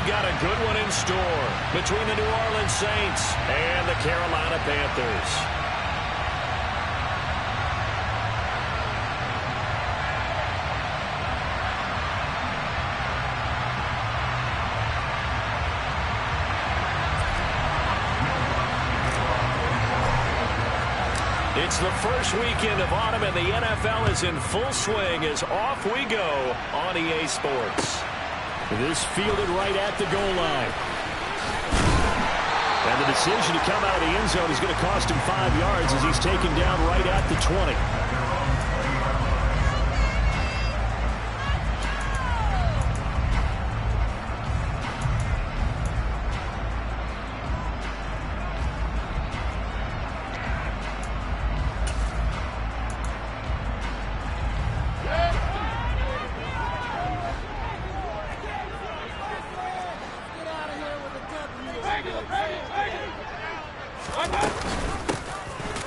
got a good one in store between the New Orleans Saints and the Carolina Panthers. It's the first weekend of autumn, and the NFL is in full swing as off we go on EA Sports. This fielded right at the goal line. And the decision to come out of the end zone is going to cost him 5 yards as he's taken down right at the 20.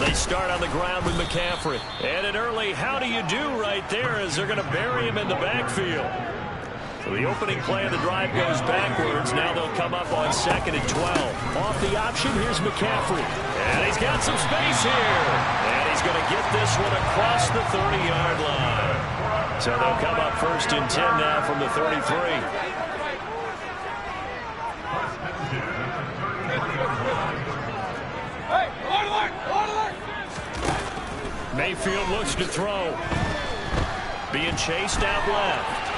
They start on the ground with McCaffrey. And an early how do you do right there as they're going to bury him in the backfield. So the opening play of the drive goes backwards. Now they'll come up on 2nd and 12. Off the option, here's McCaffrey. And he's got some space here. And he's going to get this one across the 30-yard line. So they'll come up 1st and 10 now from the 33. Mayfield looks to throw. Being chased out left.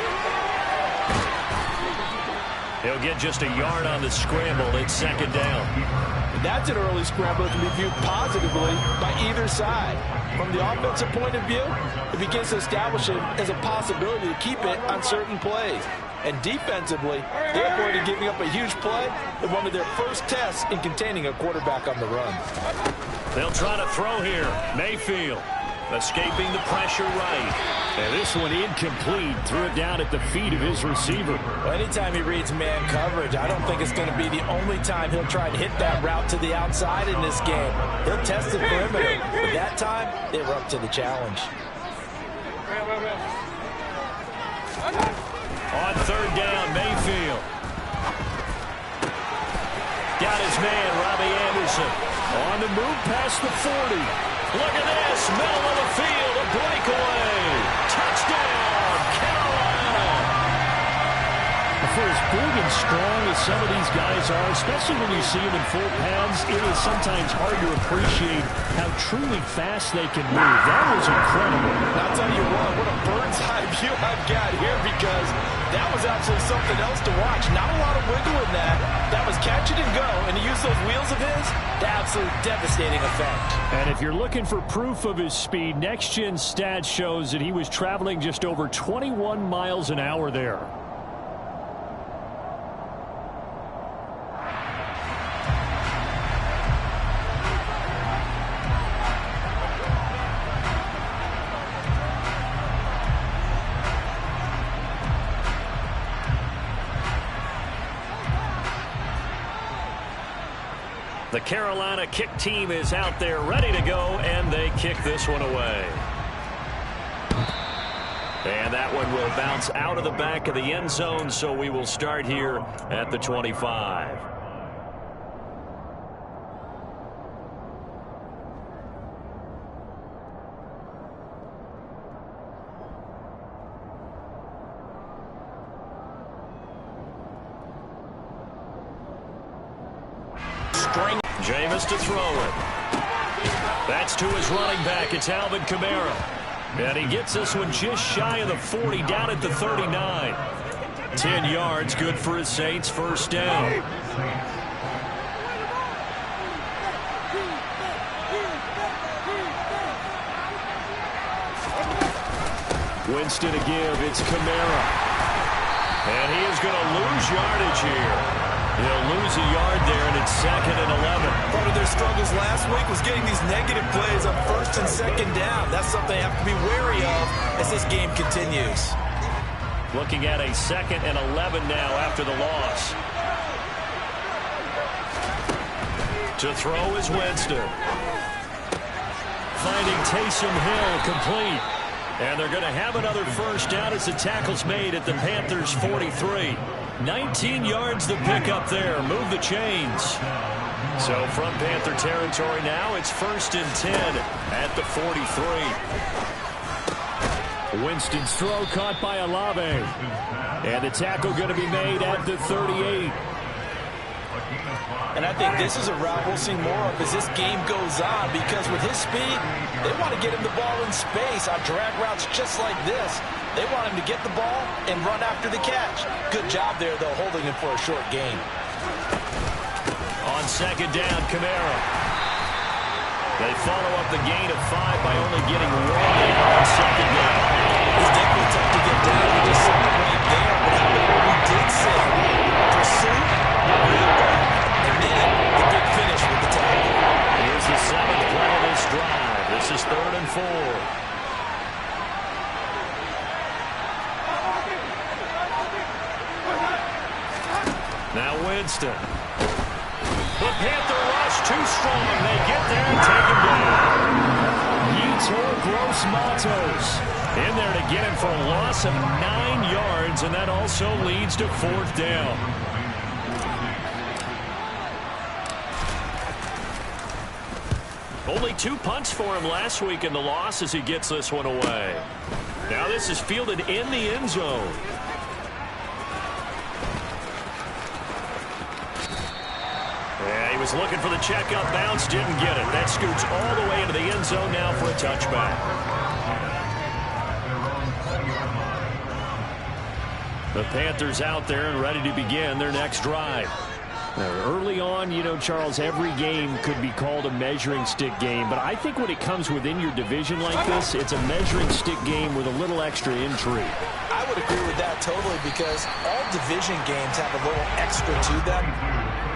He'll get just a yard on the scramble. It's 2nd down. That's an early scramble that can be viewed positively by either side. From the offensive point of view, it begins to establish it as a possibility to keep it on certain plays. And defensively, they avoided giving up a huge play in one of their first tests in containing a quarterback on the run. They'll try to throw here. Mayfield escaping the pressure right. And this one incomplete. Threw it down at the feet of his receiver. Well, anytime he reads man coverage, I don't think it's going to be the only time he'll try to hit that route to the outside in this game. He'll test the perimeter. But that time, they were up to the challenge. On 3rd down, Mayfield. Got his man, Robbie Anderson. On the move past the 40. Look at this, middle of the field, a breakaway. Touchdown, Carolina. For as big and strong as some of these guys are, especially when you see them in full pads, it is sometimes hard to appreciate how truly fast they can move. That was incredible. I'll tell you what a bird's eye view I've got here, because that was absolutely something else to watch. Not a lot of wiggle in that. That was catch it and go, and to use those wheels of his, the absolute devastating effect. And if you're looking for proof of his speed, Next Gen Stats shows that he was traveling just over 21 miles an hour there. The Carolina kick team is out there ready to go, and they kick this one away. And that one will bounce out of the back of the end zone, so we will start here at the 25. Jameis to throw it. That's to his running back. It's Alvin Kamara. And he gets this one just shy of the 40, down at the 39. 10 yards, good for his Saints. 1st down. Winston to give. It's Kamara. And he is going to lose yardage here. They'll lose a yard there, and it's 2nd and 11. Part of their struggles last week was getting these negative plays on 1st and 2nd down. That's something they have to be wary of as this game continues. Looking at a 2nd and 11 now after the loss. To throw is Winston. Finding Taysom Hill complete. And they're going to have another 1st down as the tackle's made at the Panthers' 43. 19 yards to pick up there. Move the chains. So from Panther territory now, it's 1st and 10 at the 43. Winston's throw caught by Olave. And the tackle going to be made at the 38. And I think this is a route we'll see more of as this game goes on, because with his speed, they want to get him the ball in space on drag routes just like this. They want him to get the ball and run after the catch. Good job there, though, holding him for a short gain. On 2nd down, Kamara. They follow up the gain of 5 by only getting 1 on 2nd down. It's definitely tough to get down. We just saw it right there. But how about what we did say? Pursuit, real ball, and then the big finish with the tackle. Here's the 7th play of this drive. This is 3rd and 4. Now Winston. The Panther rush too strong. They get there and take him down. Yetur Gross-Matos in there to get him for a loss of 9 yards, and that also leads to 4th down. Only 2 punts for him last week in the loss as he gets this one away. Now this is fielded in the end zone. Yeah, he was looking for the checkup bounce, didn't get it. That scoots all the way into the end zone now for a touchback. The Panthers out there and ready to begin their next drive. Now, early on, you know, Charles, every game could be called a measuring stick game. But I think when it comes within your division like this, it's a measuring stick game with a little extra intrigue. I would agree with that totally, because all division games have a little extra to them.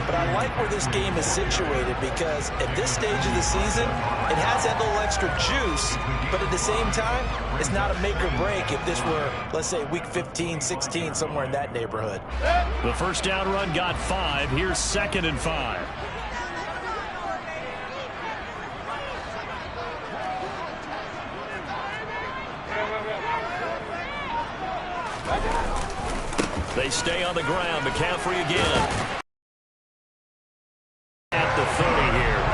But I like where this game is situated, because at this stage of the season, it has that little extra juice, but at the same time, it's not a make or break if this were, let's say, week 15, 16, somewhere in that neighborhood. The first down run got 5. Here's 2nd and 5. They stay on the ground. McCaffrey again. At the 30 here.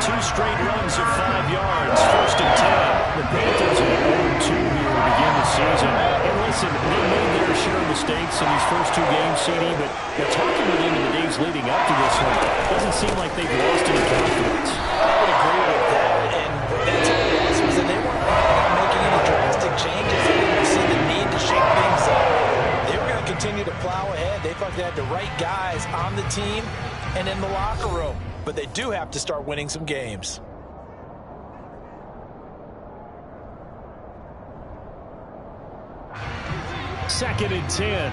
2 straight runs of 5 yards. 1st and 10. The Panthers are 0-2 here to begin the season. And listen, they made their share of mistakes in these first 2 games, CD, but talking with them in the days leading up to this one, doesn't seem like they've lost any confidence. I would agree with that. And what that told us was that they weren't making any drastic changes. They didn't see the need to shake things up. They were going to continue to plow ahead. They thought they had the right guys on the team and in the locker room. But they do have to start winning some games. Second and 10.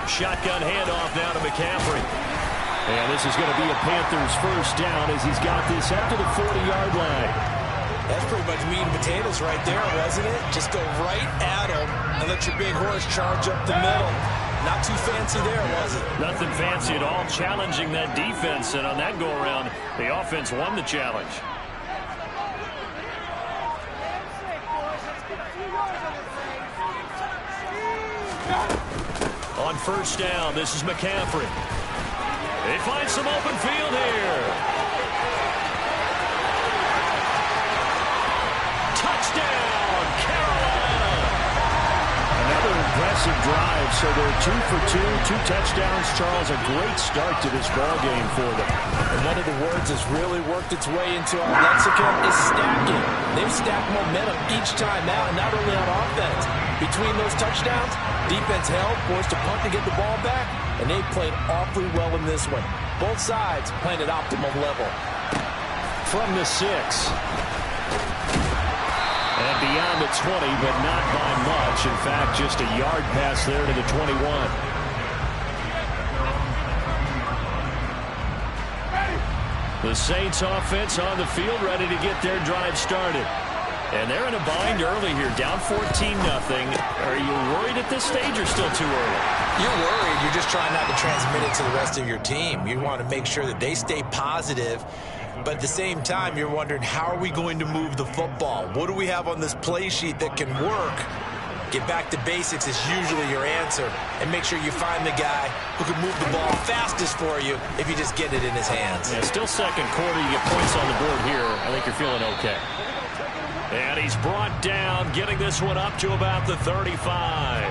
Shotgun handoff now to McCaffrey. And this is going to be a Panthers first down as he's got this after the 40-yard line. That's pretty much meat and potatoes right there, wasn't it? Just go right at him and let your big horse charge up the middle. Not too fancy there, was it? Nothing fancy at all, challenging that defense. And on that go-around, the offense won the challenge. On first down, this is McCaffrey. They find some open field here. Touchdown, Carolina. Another impressive drive, so they're 2 for 2, 2 touchdowns. Charles, a great start to this ball game for them. And one of the words that's really worked its way into our lexicon is stacking. They've stacked momentum each time out, and not only on offense. Between those touchdowns, defense held, forced a punt to get the ball back, and they played awfully well in this one. Both sides playing at optimum level. From the 6. And beyond the 20, but not by much. In fact, just a yard pass there to the 21. The Saints offense on the field, ready to get their drive started. And they're in a bind early here, down 14-0. Are you worried at this stage or still too early? You're worried. You're just trying not to transmit it to the rest of your team. You want to make sure that they stay positive But at the same time, you're wondering, how are we going to move the football? What do we have on this play sheet that can work? Get back to basics is usually your answer. And make sure you find the guy who can move the ball fastest for you if you just get it in his hands. Yeah, still second quarter. You get points on the board here. I think you're feeling okay. And he's brought down, getting this one up to about the 35.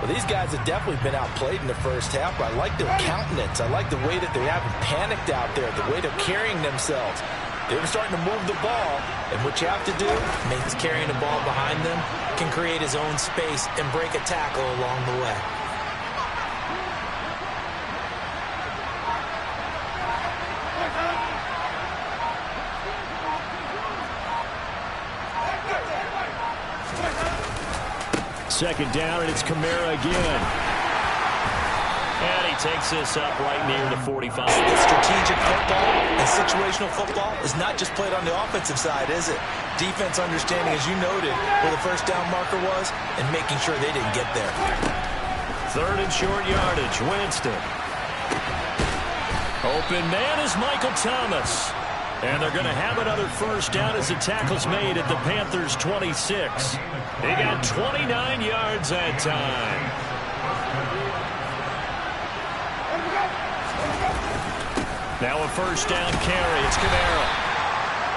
Well, these guys have definitely been outplayed in the first half, but I like their countenance. I like the way that they haven't panicked out there, the way they're carrying themselves. They're starting to move the ball, and what you have to do, Maine's carrying the ball behind them, can create his own space and break a tackle along the way. Second down, and it's Kamara again. And he takes this up right near the 45. Strategic football and situational football is not just played on the offensive side, is it? Defense understanding, as you noted, where the first down marker was and making sure they didn't get there. Third and short yardage, Winston. Open man is Michael Thomas. And they're going to have another first down as the tackle's made at the Panthers' 26. They got 29 yards that time. Now a first down carry. It's Kamara.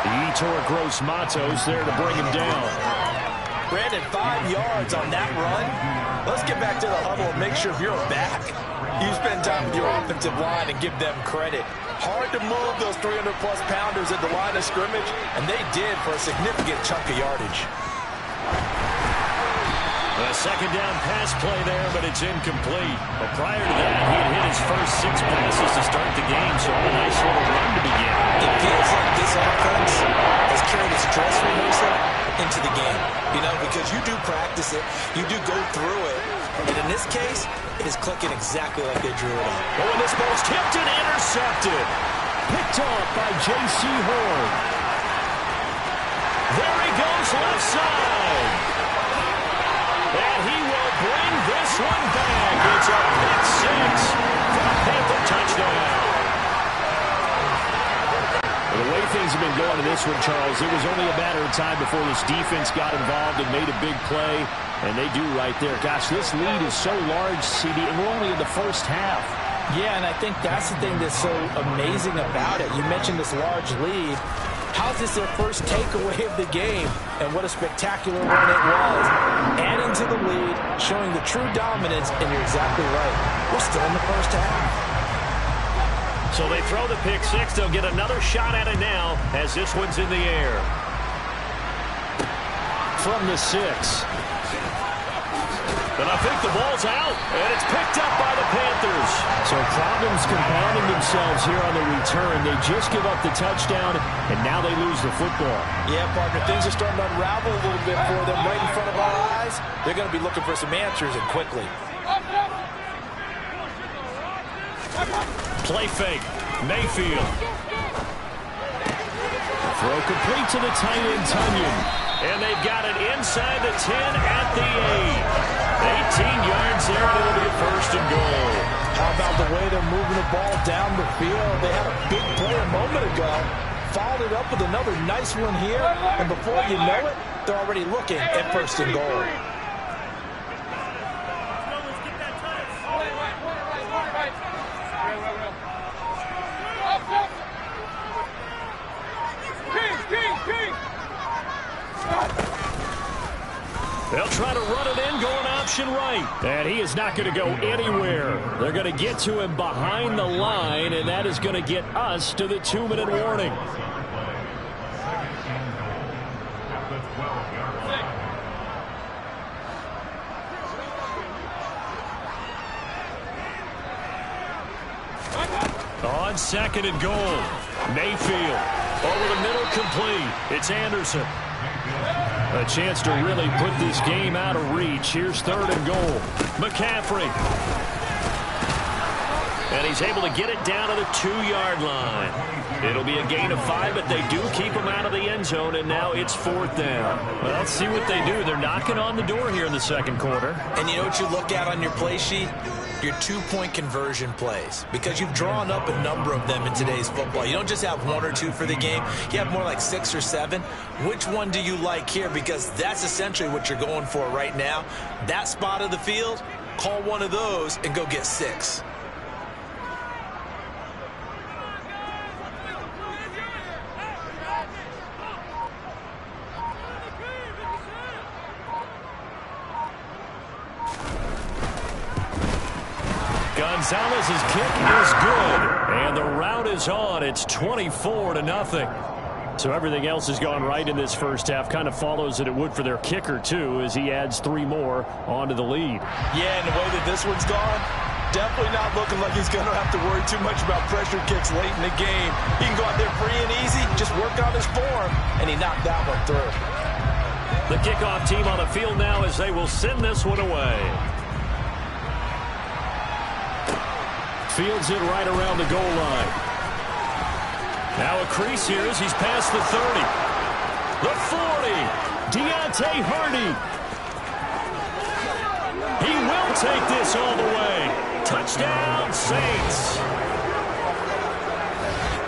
Yetur Gross-Matos there to bring him down. Brandon, 5 yards on that run. Let's get back to the huddle and make sure you're back. You spend time with your offensive line and give them credit. Hard to move those 300-plus pounders at the line of scrimmage, and they did for a significant chunk of yardage. A second down pass play there, but it's incomplete. But prior to that, he had hit his first 6 passes to start the game, so a nice little run to begin. It feels like this offense has carried its dress rehearsal into the game, you know, because you do practice it, you do go through it, and in this case, it is clicking exactly like they drew it up. Oh, and this ball's tipped and intercepted. Picked off by J.C. Horn. There he goes left side. And he will bring this one back. It's a pick six for a Panther touchdown. Well, the way things have been going in this one, Charles, it was only a matter of time before this defense got involved and made a big play. And they do right there. Gosh, this lead is so large, CD, and we're only in the first half. Yeah, and I think that's the thing that's so amazing about it. You mentioned this large lead. How's this their first takeaway of the game? And what a spectacular run it was. Adding to the lead, showing the true dominance, and you're exactly right. We're still in the first half. So they throw the pick six. They'll get another shot at it now as this one's in the air. From the 6. And I think the ball's out, and it's picked up by the Panthers. So problems compounding themselves here on the return. They just give up the touchdown, and now they lose the football. Yeah, partner, things are starting to unravel a little bit for them right in front of our eyes. They're going to be looking for some answers, and quickly. Play fake. Mayfield. Throw complete to the tight end, Tunyon. And they've got it inside the 10 at the 8. 18 yards there, and it'll be a first and goal. How about the way they're moving the ball down the field? They had a big play a moment ago. Followed it up with another nice one here. And before you know it, they're already looking at first and goal. They'll try to run it in, going option right. And he is not going to go anywhere. They're going to get to him behind the line, and that is going to get us to the 2-minute warning. On second and goal, Mayfield over the middle, complete. It's Anderson. A chance to really put this game out of reach. Here's third and goal. McCaffrey. And he's able to get it down to the 2-yard line. It'll be a gain of 5, but they do keep him out of the end zone, and now it's 4th down. Well, let's see what they do. They're knocking on the door here in the second quarter. And you know what you look at on your play sheet? Your 2-point conversion plays, because you've drawn up a number of them in today's football. You don't just have 1 or 2 for the game. You have more like 6 or 7. Which one do you like here? Because that's essentially what you're going for right now. That spot of the field, call one of those and go get 6. Gonzalez's kick is good, and the route is on. It's 24-0. So everything else has gone right in this first half. Kind of follows that it would for their kicker, too, as he adds 3 more onto the lead. Yeah, and the way that this one's gone, definitely not looking like he's going to have to worry too much about pressure kicks late in the game. He can go out there free and easy, just work on his form, and he knocked that one through. The kickoff team on the field now as they will send this one away. Fields it right around the goal line. Now a crease here as he's past the 30. The 40. Deontay Hardy. He will take this all the way. Touchdown, Saints.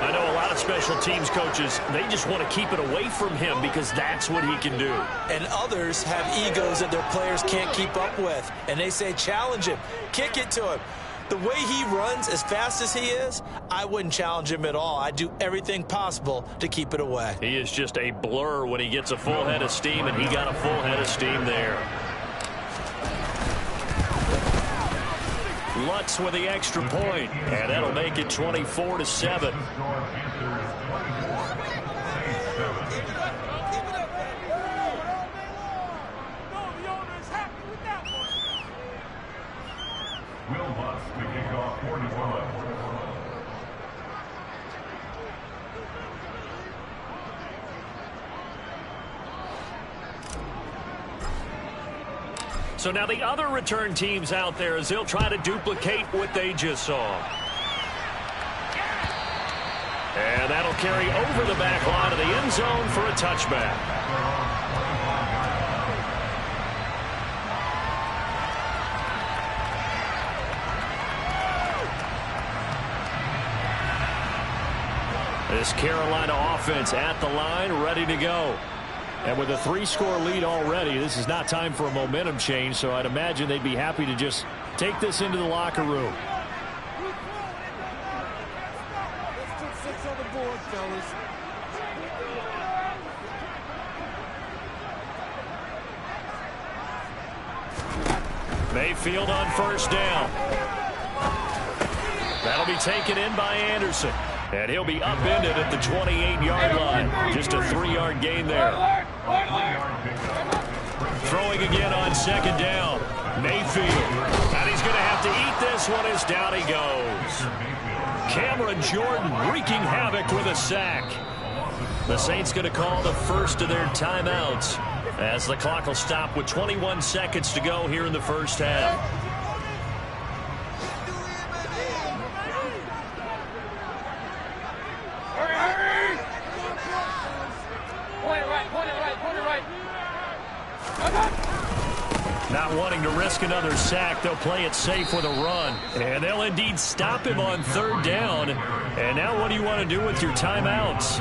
I know a lot of special teams coaches, they just want to keep it away from him because that's what he can do. And others have egos that their players can't keep up with. And they say, challenge him. Kick it to him. The way he runs as fast as he is, I wouldn't challenge him at all. I'd do everything possible to keep it away. He is just a blur when he gets a full head of steam, and he got a full head of steam there. Lutz with the extra point, and that'll make it 24-7. So now the other return teams out there as they'll try to duplicate what they just saw. And that'll carry over the back line of the end zone for a touchback. This Carolina offense at the line, ready to go. And with a 3-score lead already, this is not time for a momentum change, so I'd imagine they'd be happy to just take this into the locker room. Let's put 6 on the board, fellas. Mayfield on first down. That'll be taken in by Anderson. And he'll be upended at the 28-yard line. Just a 3-yard gain there. Throwing again on second down. Mayfield. And he's going to have to eat this one as down he goes. Cameron Jordan wreaking havoc with a sack. The Saints going to call the first of their timeouts as the clock will stop with 21 seconds to go here in the first half. Not wanting to risk another sack, they'll play it safe with a run. And they'll indeed stop him on third down. And now what do you want to do with your timeouts?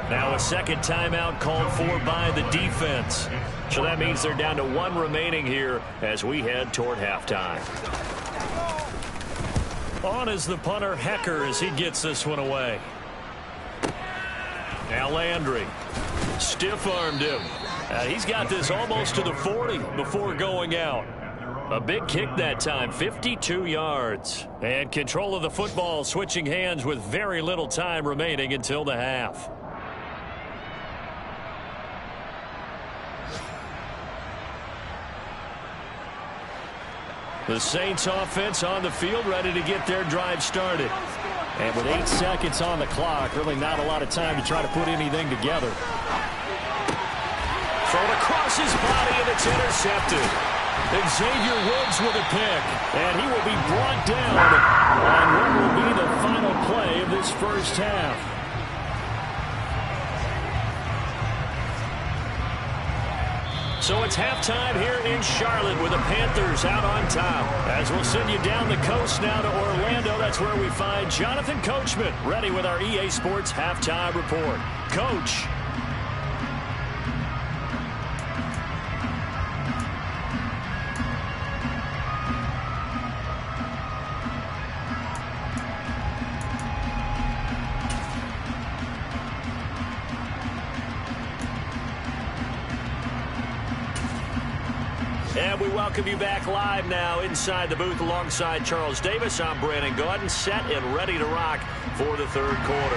Now a second timeout called for by the defense. So that means they're down to 1 remaining here as we head toward halftime. On is the punter, Hecker, as he gets this one away. Now Landry. Stiff-armed him. He's got this almost to the 40 before going out. A big kick that time, 52 yards. And control of the football switching hands with very little time remaining until the half. The Saints offense on the field ready to get their drive started. And with 8 seconds on the clock, really not a lot of time to try to put anything together. Thrown across his body, and it's intercepted. Xavier Woods with a pick, and he will be brought down on what will be the final play of this first half. So it's halftime here in Charlotte with the Panthers out on top. As we'll send you down the coast now to Orlando, that's where we find Jonathan Coachman ready with our EA Sports halftime report. Coach. And we welcome you back live now inside the booth alongside Charles Davis. I'm Brandon Gaudin, set and ready to rock for the third quarter.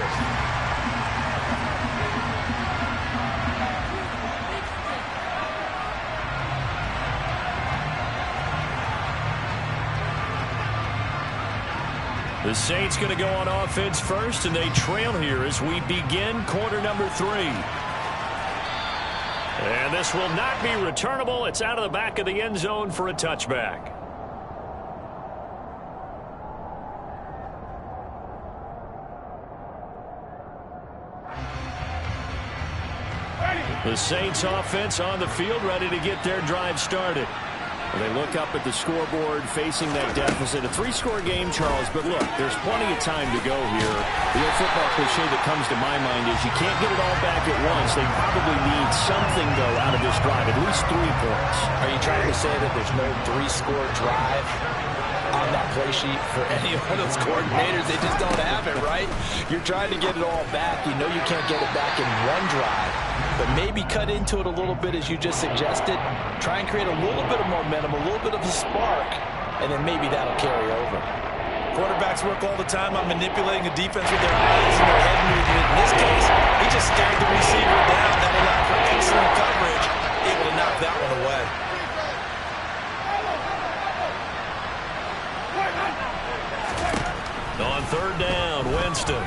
The Saints going to go on offense first, and they trail here as we begin quarter number 3. And this will not be returnable. It's out of the back of the end zone for a touchback. The Saints offense on the field, ready to get their drive started. They look up at the scoreboard facing that deficit. A 3-score game, Charles, but look, there's plenty of time to go here. The old football cliche that comes to my mind is you can't get it all back at once. They probably need something, though, out of this drive, at least 3 points. Are you trying to say that there's no 3-score drive on that play sheet for any one of those coordinators? They just don't have it, right? You're trying to get it all back. You know you can't get it back in one drive. But maybe cut into it a little bit, as you just suggested. Try and create a little bit of momentum, a little bit of a spark, and then maybe that'll carry over. Quarterbacks work all the time on manipulating a defense with their eyes and their head movement. In this case, he just stared the receiver down. That allowed for excellent coverage, able to knock that one away. On third down, Winston.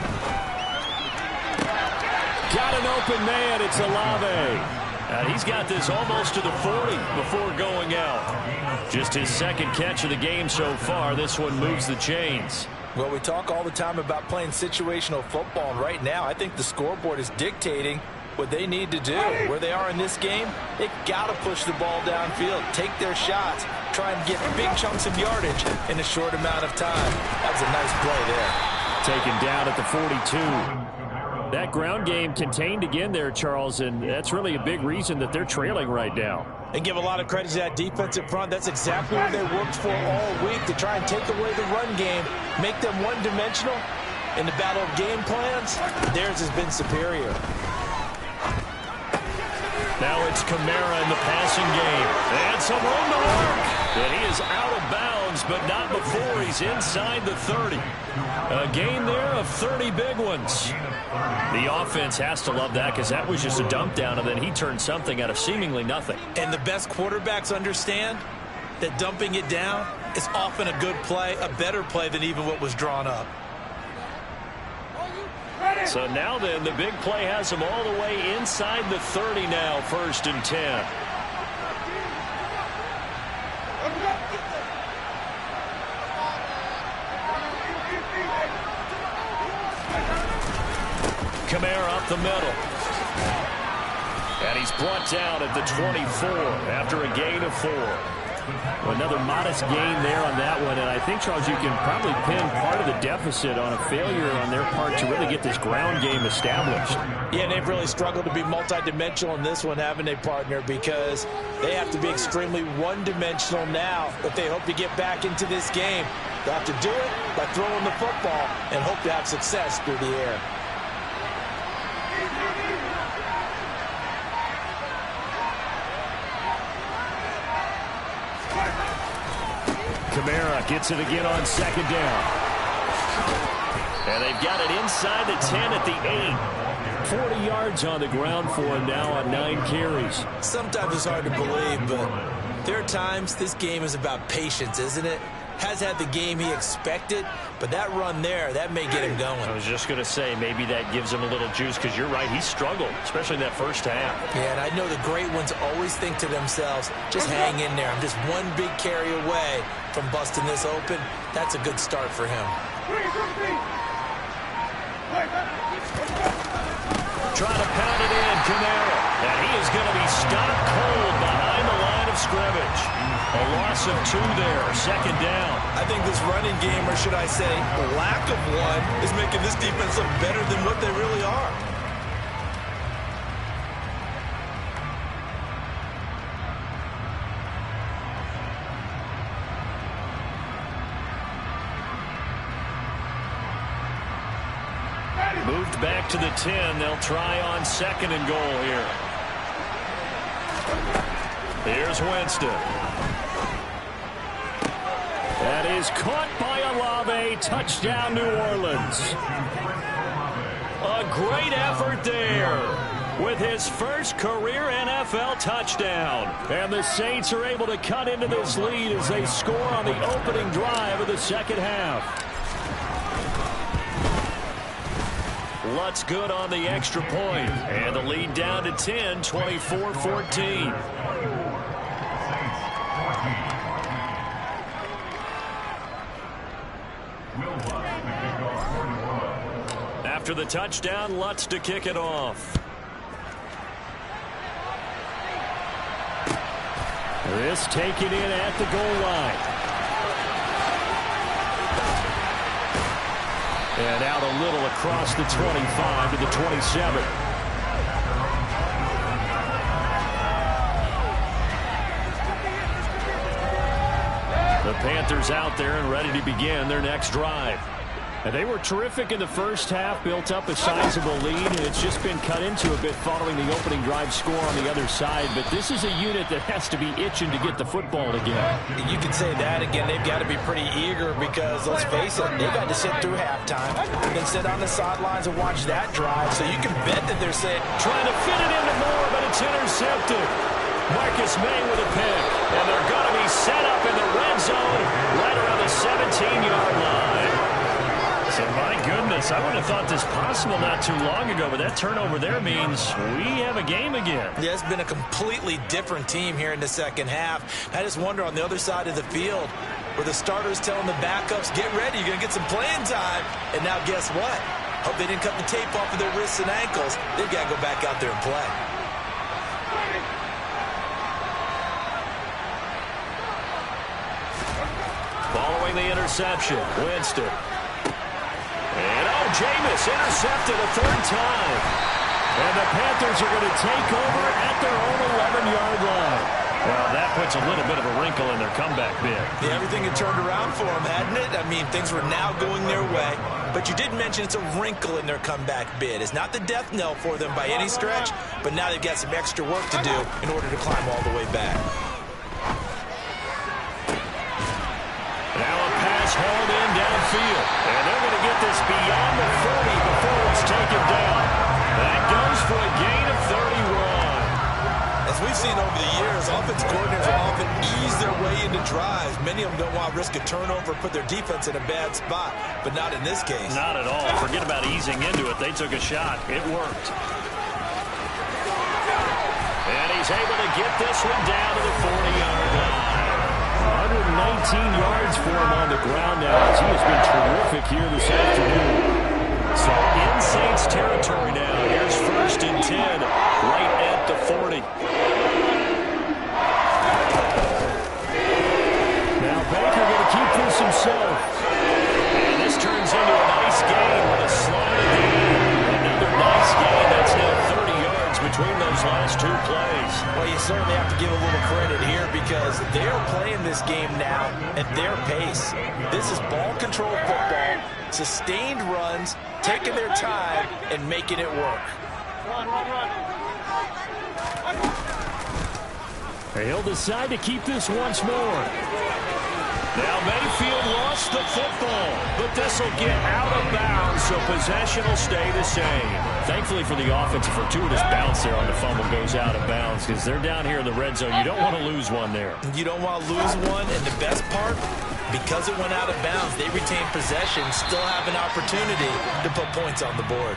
Got an open man. It's Olave. He's got this almost to the 40 before going out. Just his second catch of the game so far. This one moves the chains. Well, we talk all the time about playing situational football, and right now I think the scoreboard is dictating what they need to do. Where they are in this game, they've got to push the ball downfield, take their shots, try and get big chunks of yardage in a short amount of time. That's a nice play there. Taken down at the 42. That ground game contained again there, Charles, and that's really a big reason that they're trailing right now. And give a lot of credit to that defensive front. That's exactly what they worked for all week, to try and take away the run game, make them one-dimensional. In the battle of game plans, theirs has been superior. Now it's Kamara in the passing game. And some room to work. And he is out of bounds, but not before he's inside the 30. A game there of 30 big ones. The offense has to love that, because that was just a dump down, and then he turned something out of seemingly nothing. And the best quarterbacks understand that dumping it down is often a good play, a better play than even what was drawn up. So now then, the big play has him all the way inside the 30 now, 1st and 10. Kamara up the middle. And he's brought down at the 24 after a gain of 4. Another modest gain there on that one, and I think, Charles, you can probably pin part of the deficit on a failure on their part to really get this ground game established. Yeah, they've really struggled to be multidimensional in this one, haven't they, partner? Because they have to be extremely one-dimensional now if they hope to get back into this game. They'll have to do it by throwing the football and hope to have success through the air. Kamara gets it again on 2nd down. And they've got it inside the 10 at the 8. 40 yards on the ground for him now on 9 carries. Sometimes it's hard to believe, but there are times this game is about patience, isn't it? Has had the game he expected, but that run there, that may get him going. I was just going to say, maybe that gives him a little juice, because you're right, he struggled, especially in that first half. Yeah, and I know the great ones always think to themselves, just hang in there. I'm just one big carry away from busting this open. That's a good start for him. Trying to pound it in, Kamara. And he is going to be stopped cold behind loss of 2 there. 2nd down. I think this running game, or should I say lack of one, is making this defense look better than what they really are. Moved back to the 10. They'll try on 2nd and goal here. Here's Winston. That is caught by Olave. Touchdown, New Orleans. A great effort there with his first career NFL touchdown. And the Saints are able to cut into this lead as they score on the opening drive of the 2nd half. Lutz good on the extra point. And the lead down to 10, 24-14. After the touchdown, Lutz to kick it off. This taken in at the goal line. And out a little across the 25 to the 27. The Panthers out there and ready to begin their next drive. And they were terrific in the first half, built up a sizable lead, and it's just been cut into a bit following the opening drive score on the other side. But this is a unit that has to be itching to get the football again. You can say that again. They've got to be pretty eager because, let's face it, they've had to sit through halftime and then sit on the sidelines and watch that drive. So you can bet that they're saying, trying to fit it into Moore, but it's intercepted. Marcus May with a pick. And they're going to be set up in the red zone right around the 17-yard line. So, my goodness, I wouldn't have thought this possible not too long ago, but that turnover there means we have a game again. Yeah, it's been a completely different team here in the 2nd half. I just wonder on the other side of the field where the starters telling the backups, get ready, you're going to get some playing time. And now guess what? Hope they didn't cut the tape off of their wrists and ankles. They've got to go back out there and play. Following the interception, Winston. And Jameis intercepted a 3rd time. And the Panthers are going to take over at their own 11-yard line. Well, that puts a little bit of a wrinkle in their comeback bid. Yeah, everything had turned around for them, hadn't it? I mean, things were now going their way. But you did mention it's a wrinkle in their comeback bid. It's not the death knell for them by any stretch, but now they've got some extra work to do in order to climb all the way back. Now a pass hauled in downfield. And they're going to get this beyond the 30 before it's taken down. That goes for a gain of 31. As we've seen over the years, offensive coordinators will often ease their way into drives. Many of them don't want to risk a turnover, put their defense in a bad spot, but not in this case. Not at all. Forget about easing into it. They took a shot. It worked. And he's able to get this one down to the 40-yard line. 119 yards for him on the ground now as he has been terrific here this afternoon. So in Saints territory now. Here's 1st and 10 right at the 40. Now Baker going to keep this himself. And this turns into a nice game with a slide at the end. Another nice game. That's now 30 yards between those last 2 plays. Well, you certainly have to give a little credit here because they're playing this game now at their pace. This is ball-controlled football, sustained runs, taking their time, and making it work. He'll decide to keep this once more. Now Mayfield lost the football, but this will get out of bounds, so possession will stay the same. Thankfully for the offense, a fortuitous bounce there on the fumble goes out of bounds because they're down here in the red zone. You don't want to lose one there. You don't want to lose one, and the best part, because it went out of bounds, they retain possession, still have an opportunity to put points on the board.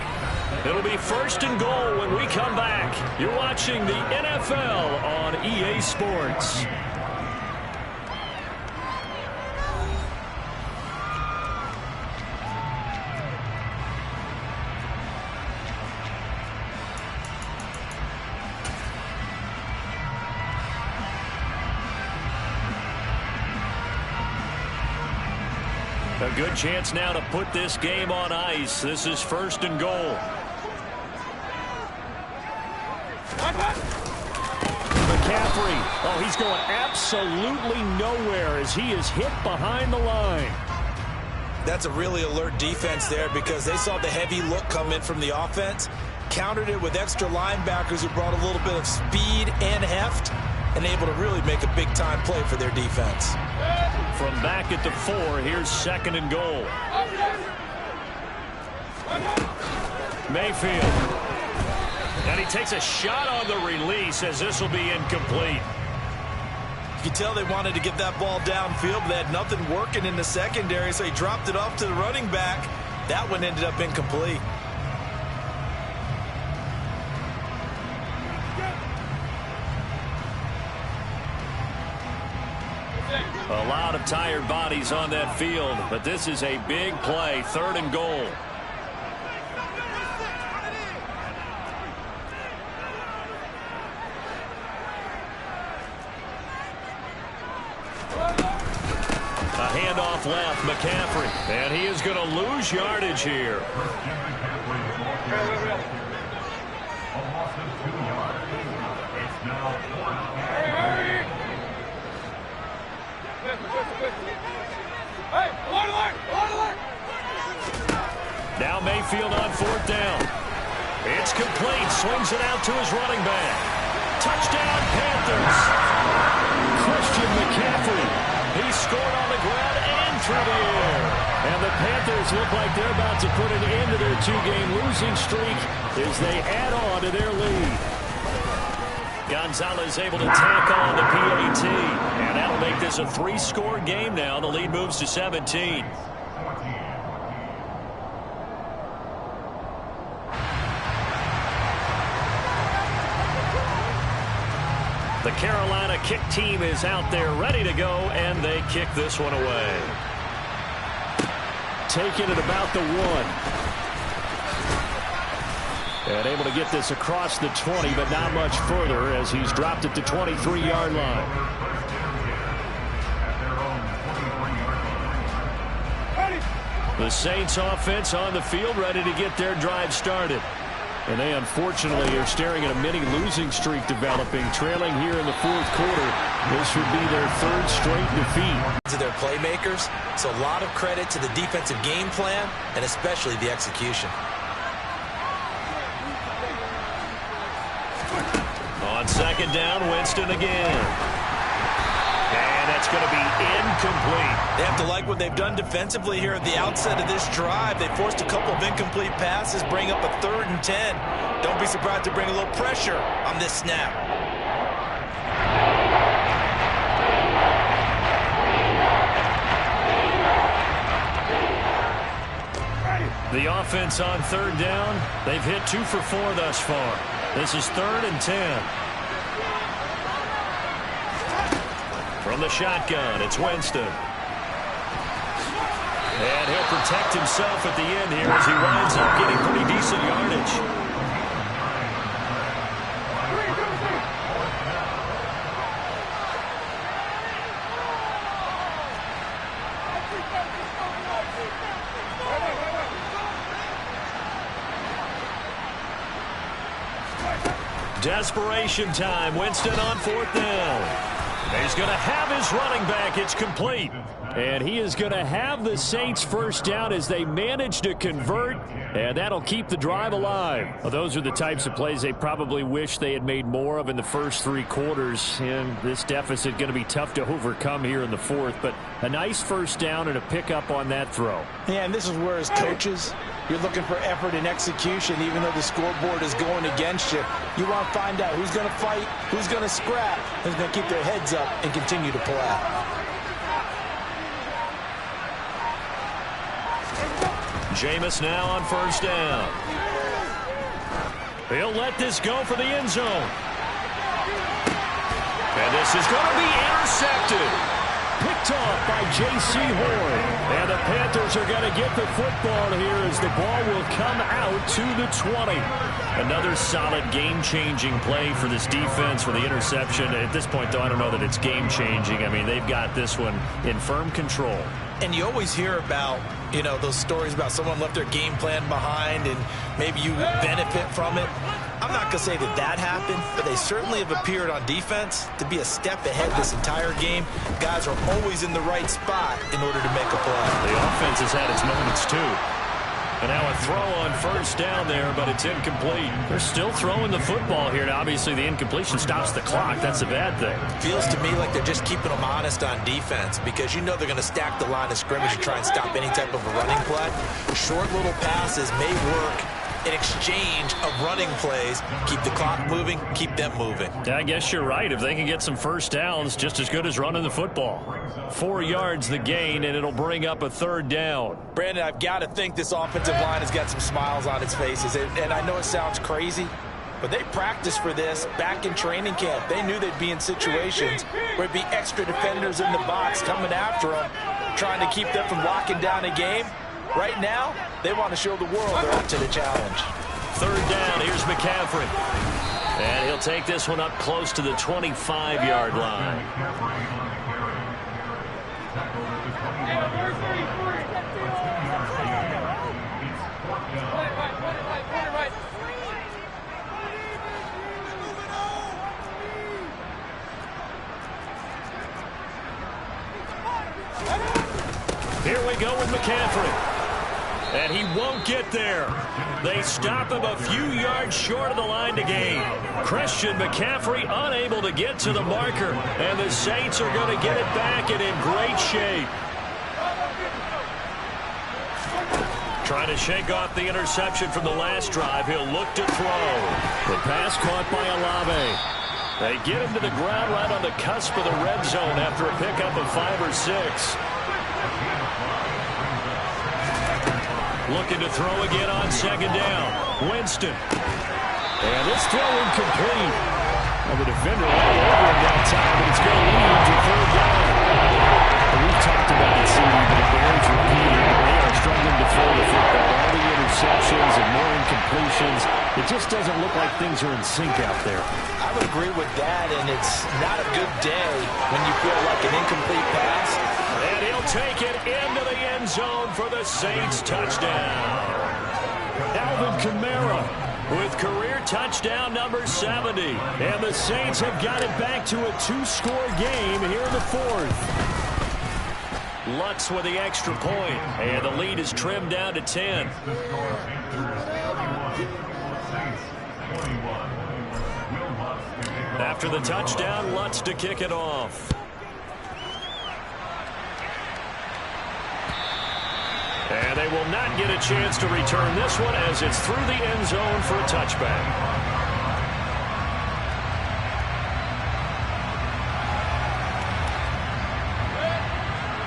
It'll be 1st and goal when we come back. You're watching the NFL on EA Sports. A good chance now to put this game on ice. This is 1st and goal. McCaffrey. Oh, he's going absolutely nowhere as he is hit behind the line. That's a really alert defense there because they saw the heavy look come in from the offense, countered it with extra linebackers who brought a little bit of speed and heft, and able to really make a big-time play for their defense. From back at the 4, here's 2nd and goal. Mayfield. And he takes a shot on the release as this will be incomplete. You can tell they wanted to get that ball downfield, but they had nothing working in the secondary, so he dropped it off to the running back. That one ended up incomplete. A lot of tired bodies on that field, but this is a big play, 3rd and goal. A handoff left, McCaffrey, and he is going to lose yardage here. Now Mayfield on 4th down. It's complete. Swings it out to his running back. Touchdown, Panthers. Christian McCaffrey. He scored on the ground and through the air. And the Panthers look like they're about to put an end to their 2-game losing streak as they add on to their lead. Gonzalez able to tack on the PAT. And that'll make this a 3-score game now. The lead moves to 17. The Carolina kick team is out there ready to go, and they kick this one away. Taking it about the 1. And able to get this across the 20, but not much further as he's dropped it to 23-yard line. The Saints offense on the field ready to get their drive started. And they unfortunately are staring at a mini losing streak developing, trailing here in the 4th quarter. This would be their 3rd straight defeat. To their playmakers, so a lot of credit to the defensive game plan and especially the execution. On 2nd down, Winston again. And that's going to be incomplete. They have to like what they've done defensively here at the outset of this drive. They forced a couple of incomplete passes, bring up a 3rd and 10. Don't be surprised to bring a little pressure on this snap. The offense on 3rd down, they've hit 2 for 4 thus far. This is 3rd and 10. From the shotgun, it's Winston. And he'll protect himself at the end here as he winds up getting pretty decent yardage. Desperation time. Winston on 4th down. He's going to have his running back. It's complete. And he is going to have the Saints 1st down as they manage to convert, and that'll keep the drive alive. Well, those are the types of plays they probably wish they had made more of in the first 3 quarters, and this deficit going to be tough to overcome here in the 4th, but a nice 1st down and a pickup on that throw. Yeah, and this is where as coaches, you're looking for effort and execution, even though the scoreboard is going against you. You want to find out who's going to fight, who's going to scrap, who's going to keep their heads up and continue to pull out. Jameis now on 1st down. He'll let this go for the end zone. And this is going to be intercepted. Picked off by J.C. Horn. And the Panthers are going to get the football here as the ball will come out to the 20. Another solid game-changing play for this defense for the interception. At this point, though, I don't know that it's game-changing. I mean, they've got this one in firm control. And you always hear about, those stories about someone left their game plan behind and maybe you benefit from it. I'm not going to say that happened, but they certainly have appeared on defense to be a step ahead this entire game. Guys are always in the right spot in order to make a play. The offense has had its moments, too. And now a throw on first down there, but it's incomplete. They're still throwing the football here. Now, obviously, the incompletion stops the clock. That's a bad thing. Feels to me like they're just keeping them honest on defense because they're going to stack the line of scrimmage and try and stop any type of a running play. Short little passes may work in exchange of running plays. Keep the clock moving, keep them moving. Yeah, I guess you're right. If they can get some first downs, just as good as running the football. 4 yards the gain, and it'll bring up a third down. Brandon, I've got to think this offensive line has got some smiles on its faces. And I know it sounds crazy, but they practiced for this back in training camp. They knew they'd be in situations where it'd be extra defenders in the box coming after them, trying to keep them from locking down a game. Right now, they want to show the world they're up to the challenge. Third down, here's McCaffrey. And he'll take this one up close to the 25-yard line. Here we go with McCaffrey. And he won't get there. They stop him a few yards short of the line to gain. Christian McCaffrey unable to get to the marker. And the Saints are going to get it back and in great shape. Trying to shake off the interception from the last drive. He'll look to throw. The pass caught by Olave. They get him to the ground right on the cusp of the red zone after a pickup of 5 or 6. Looking to throw again on second down. Winston. And this throw incomplete. Well, the defender all over him that time, but it's going to lead to third down. And we've talked about it, CD, but it bears repeating. They are struggling to throw the football. All the interceptions and more incompletions. It just doesn't look like things are in sync out there. I would agree with that, and it's not a good day when you feel like an incomplete pass. And he'll take it into the end zone for the Saints touchdown. Alvin Kamara with career touchdown number 70. And the Saints have got it back to a 2-score game here in the fourth. Lutz with the extra point. And the lead is trimmed down to 10. After the touchdown, Lutz to kick it off. And they will not get a chance to return this one as it's through the end zone for a touchback.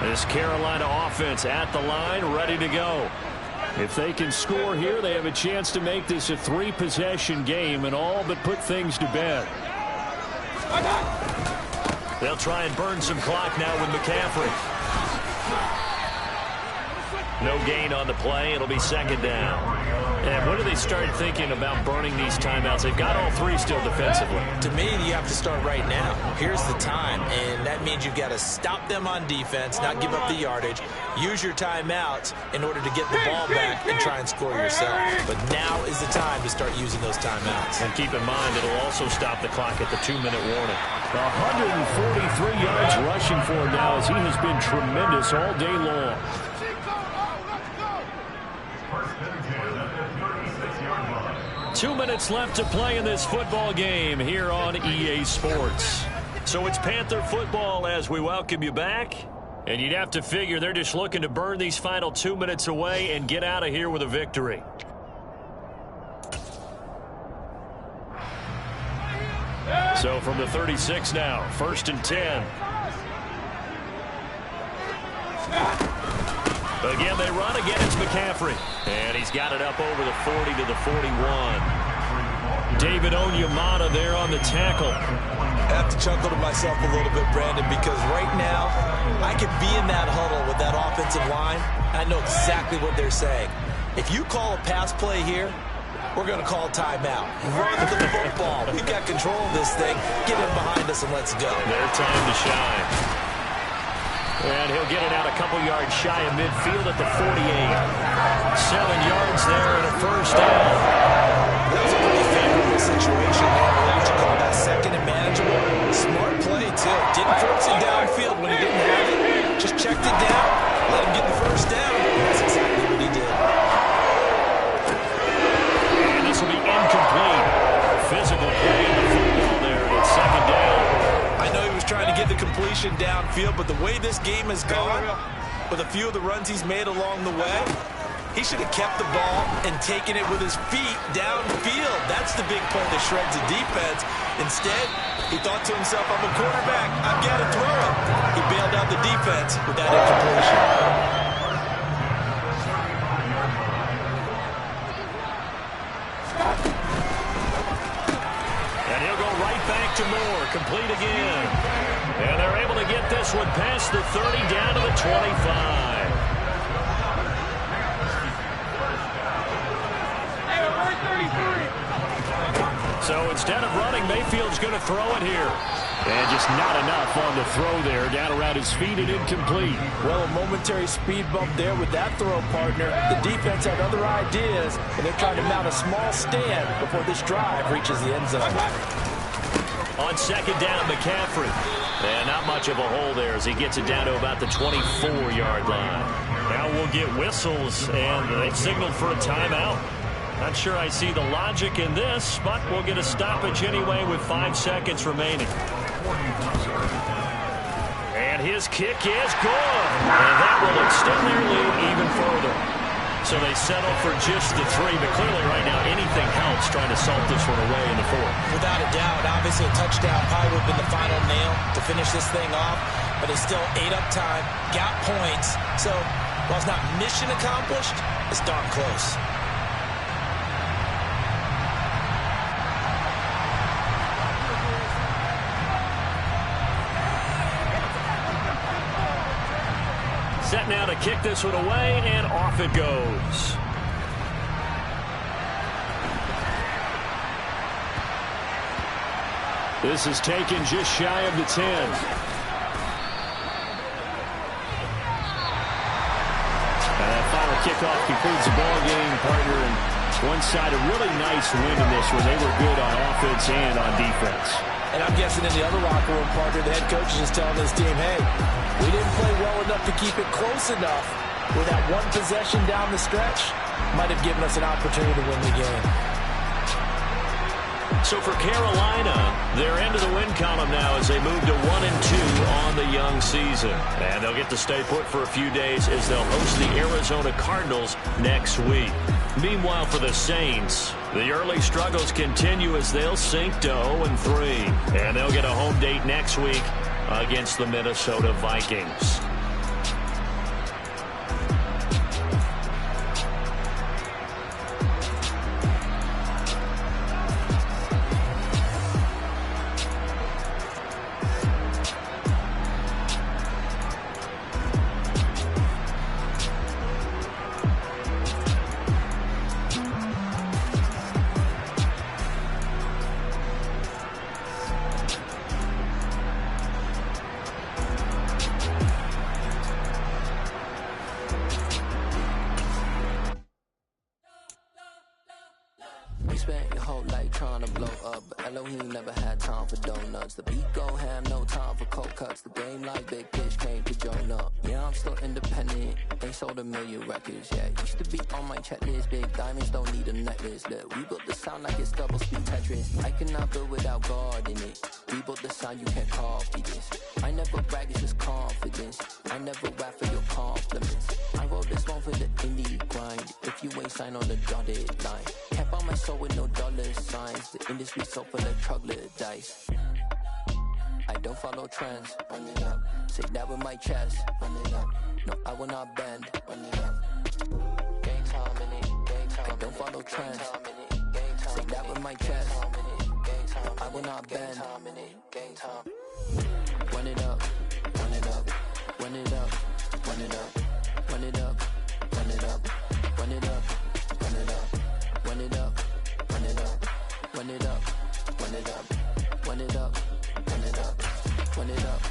This Carolina offense at the line, ready to go. If they can score here, they have a chance to make this a 3-possession game and all but put things to bed. They'll try and burn some clock now with McCaffrey. No gain on the play. It'll be second down. And when do they start thinking about burning these timeouts? They've got all 3 still defensively. To me, you have to start right now. Here's the time, and that means you've got to stop them on defense, not give up the yardage, use your timeouts in order to get the ball back and try and score yourself. But now is the time to start using those timeouts. And keep in mind, it'll also stop the clock at the 2-minute warning. 143 yards rushing for him now as he has been tremendous all day long. 2 minutes left to play in this football game here on EA Sports. So it's Panther football as we welcome you back. And you'd have to figure they're just looking to burn these final 2 minutes away and get out of here with a victory. So from the 36 now, 1st and 10. Again, they run. Again, it's McCaffrey. And he's got it up over the 40 to the 41. David Onyemata there on the tackle. I have to chuckle to myself a little bit, Brandon, because right now I could be in that huddle with that offensive line. I know exactly what they're saying. If you call a pass play here, we're going to call timeout. Run the football. We've got control of this thing. Get in behind us and let's go. Their time to shine. And he'll get it out a couple yards shy of midfield at the 48. 7 yards there and a first down. That was a pretty favorable situation there. What would you call that? Second and manageable. Smart play, too. Didn't force it downfield when he didn't have it. Just checked it down, let him get the first down. That's exactly what he did. And this will be incomplete. Physical play in the football there. It's second down. I know he was trying to get the completion downfield, but the way this game has gone, with a few of the runs he's made along the way, he should have kept the ball and taken it with his feet downfield. That's the big play that shreds the defense. Instead, he thought to himself, I'm a quarterback, I've got to throw it. He bailed out the defense with that incompletion. And he'll go right back to Moore, complete again. And they're able to get this one past the 30 down to the 25. So instead of running, Mayfield's going to throw it here. And just not enough on the throw there. Down around his feet and incomplete. Well, a momentary speed bump there with that throw, partner. The defense had other ideas, and they're trying to mount a small stand before this drive reaches the end zone. On second down, McCaffrey. And not much of a hole there as he gets it down to about the 24-yard line. Now we'll get whistles, and they've signaled for a timeout. Not sure I see the logic in this, but we'll get a stoppage anyway with 5 seconds remaining. And his kick is good. And that will extend their lead even further. So they settle for just the 3, but clearly right now anything helps trying to salt this one away in the 4th. Without a doubt, obviously a touchdown probably would have been the final nail to finish this thing off, but it's still ate up time, got points. So while it's not mission accomplished, it's darn close. Set now to kick this one away, and off it goes. This is taken just shy of the 10. And that final kickoff concludes the ball game, partner. And one side, a really nice win in this one. They were good on offense and on defense. And I'm guessing in the other locker room, partner, the head coach is just telling this team, hey, we didn't play well enough to keep it close enough where that one possession down the stretch might have given us an opportunity to win the game. So for Carolina, they're into the win column now as they move to 1-2 on the young season. And they'll get to stay put for a few days as they'll host the Arizona Cardinals next week. Meanwhile, for the Saints, the early struggles continue as they'll sink to 0-3. And they'll get a home date next week against the Minnesota Vikings. Spent your whole life trying to blow up, but Elohim never had time for donuts. The beat go ham, no time for cold cuts. The game like big bitch came to join up. Yeah, I'm still independent, ain't sold 1 million records. Yeah, used to be on my checklist. Big diamonds don't need a necklace. Look, we built the sound like it's double speed Tetris. I cannot build without God in it. We built the sound, you can't copy this. I never brag, it's just confidence. I never rap for your compliments. I wrote this one for the indie grind. If you ain't signed on the dotted line, can't buy my soul with no dollar signs. The industry so full of troglodytes. I don't follow trends. Run it up. Say that with my chest. Run it up. No, I will not bend. Run it up. Game time in it. Game time. I don't follow trends. Say that with my chest. I will not bend. Game time. Run it up. Run it up. Run it up. Run it up. Run it up. Run it up. Run it up. Run it up. Run it up. Run it up. Run it up. Run it up. Run it up. Run it up. Run it up.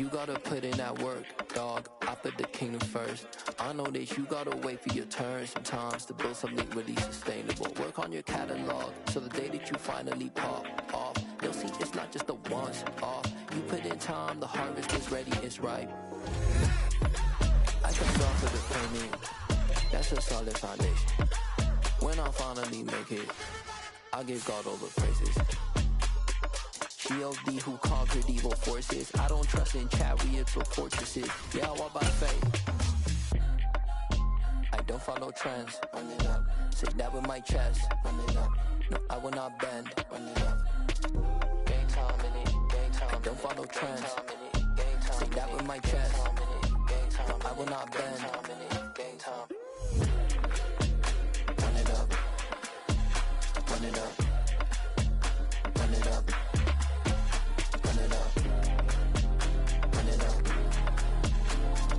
You gotta put in that work, dog. I put the kingdom first. I know that you gotta wait for your turn sometimes to build something really sustainable. Work on your catalog, so the day that you finally pop off, you'll see it's not just a once off. You put in time, the harvest is ready, it's ripe. I thank God for the payment. That's a solid foundation. When I finally make it, I give God all the praises. G.O.D. who conquered evil forces. I don't trust in chariots or fortresses. Yeah, I walk by faith. I don't follow trends. Run it up. Say that with my chest. Run it up. No, I will not bend. Run it up. Game time in it. Game time. I don't follow trends. Say that with my chest. No, I will not bend. Game time. Run it up. Run it up. Run it up. Run it up. Run it up.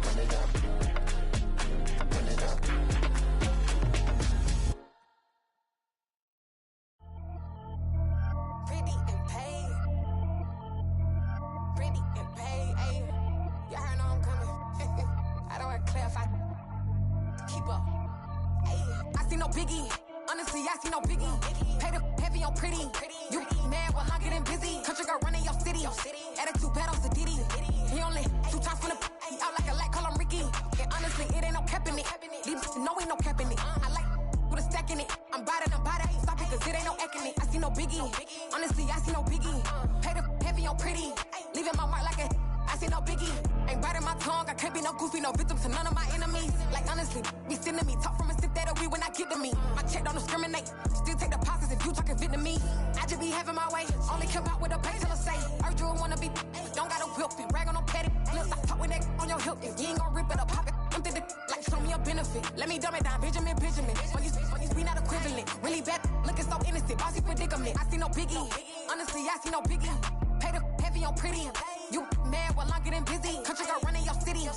Run it up. Run it up. Pretty and paid. Pretty and paid. Ayy. Y'all heard know I'm coming. I don't want to clarify. Keep up. Ayy. I see no biggie. Honestly, I see no biggie. Pay the heavy on pretty. You mad while I'm getting busy. Country girl running your city. Attitude bad on Sadidi. He only 2 times from the he out like a light, call him Ricky. And honestly, it ain't no cap in it. These know ain't no cap in it. I like with a stack in it. I'm by that. Stop it, cause it ain't no eck in it. I see no biggie. Honestly, I see no biggie. Pay the heavy on pretty. Leaving my mark like a I see no biggie. Ain't biting my tongue. I can't be no goofy, no victim to none of my enemies. Like honestly, be sending me talk from a sip that we when I get to me. My check don't discriminate. Still take deposits if you talking Vietnamese. I just be having my way. Only care about what the pay till I say. Urge you wanna be. Don't got a whip it. Rag on no petty. Lips I talk with that on your hip. If you ain't gon' rip it up, pop it. I'm thinking like show me a benefit. Let me dumb it down. Benjamin. When you we not equivalent. Really bad. Looking so innocent. Bossy predicament. I see no biggie. Honestly, I see no biggie. Pay the heavy on pretty. You mad while I'm getting busy. Country girl running your city.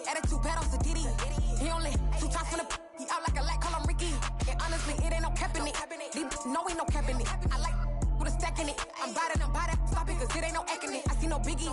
Attitude bad on Sadidi. He only 2 times from the he out like a light, call him Ricky. And honestly, it ain't no cap in it. These know ain't no cap in it. I like with a stack in it. I'm by that. Stop it, cause it ain't no eck in it. I see no biggie.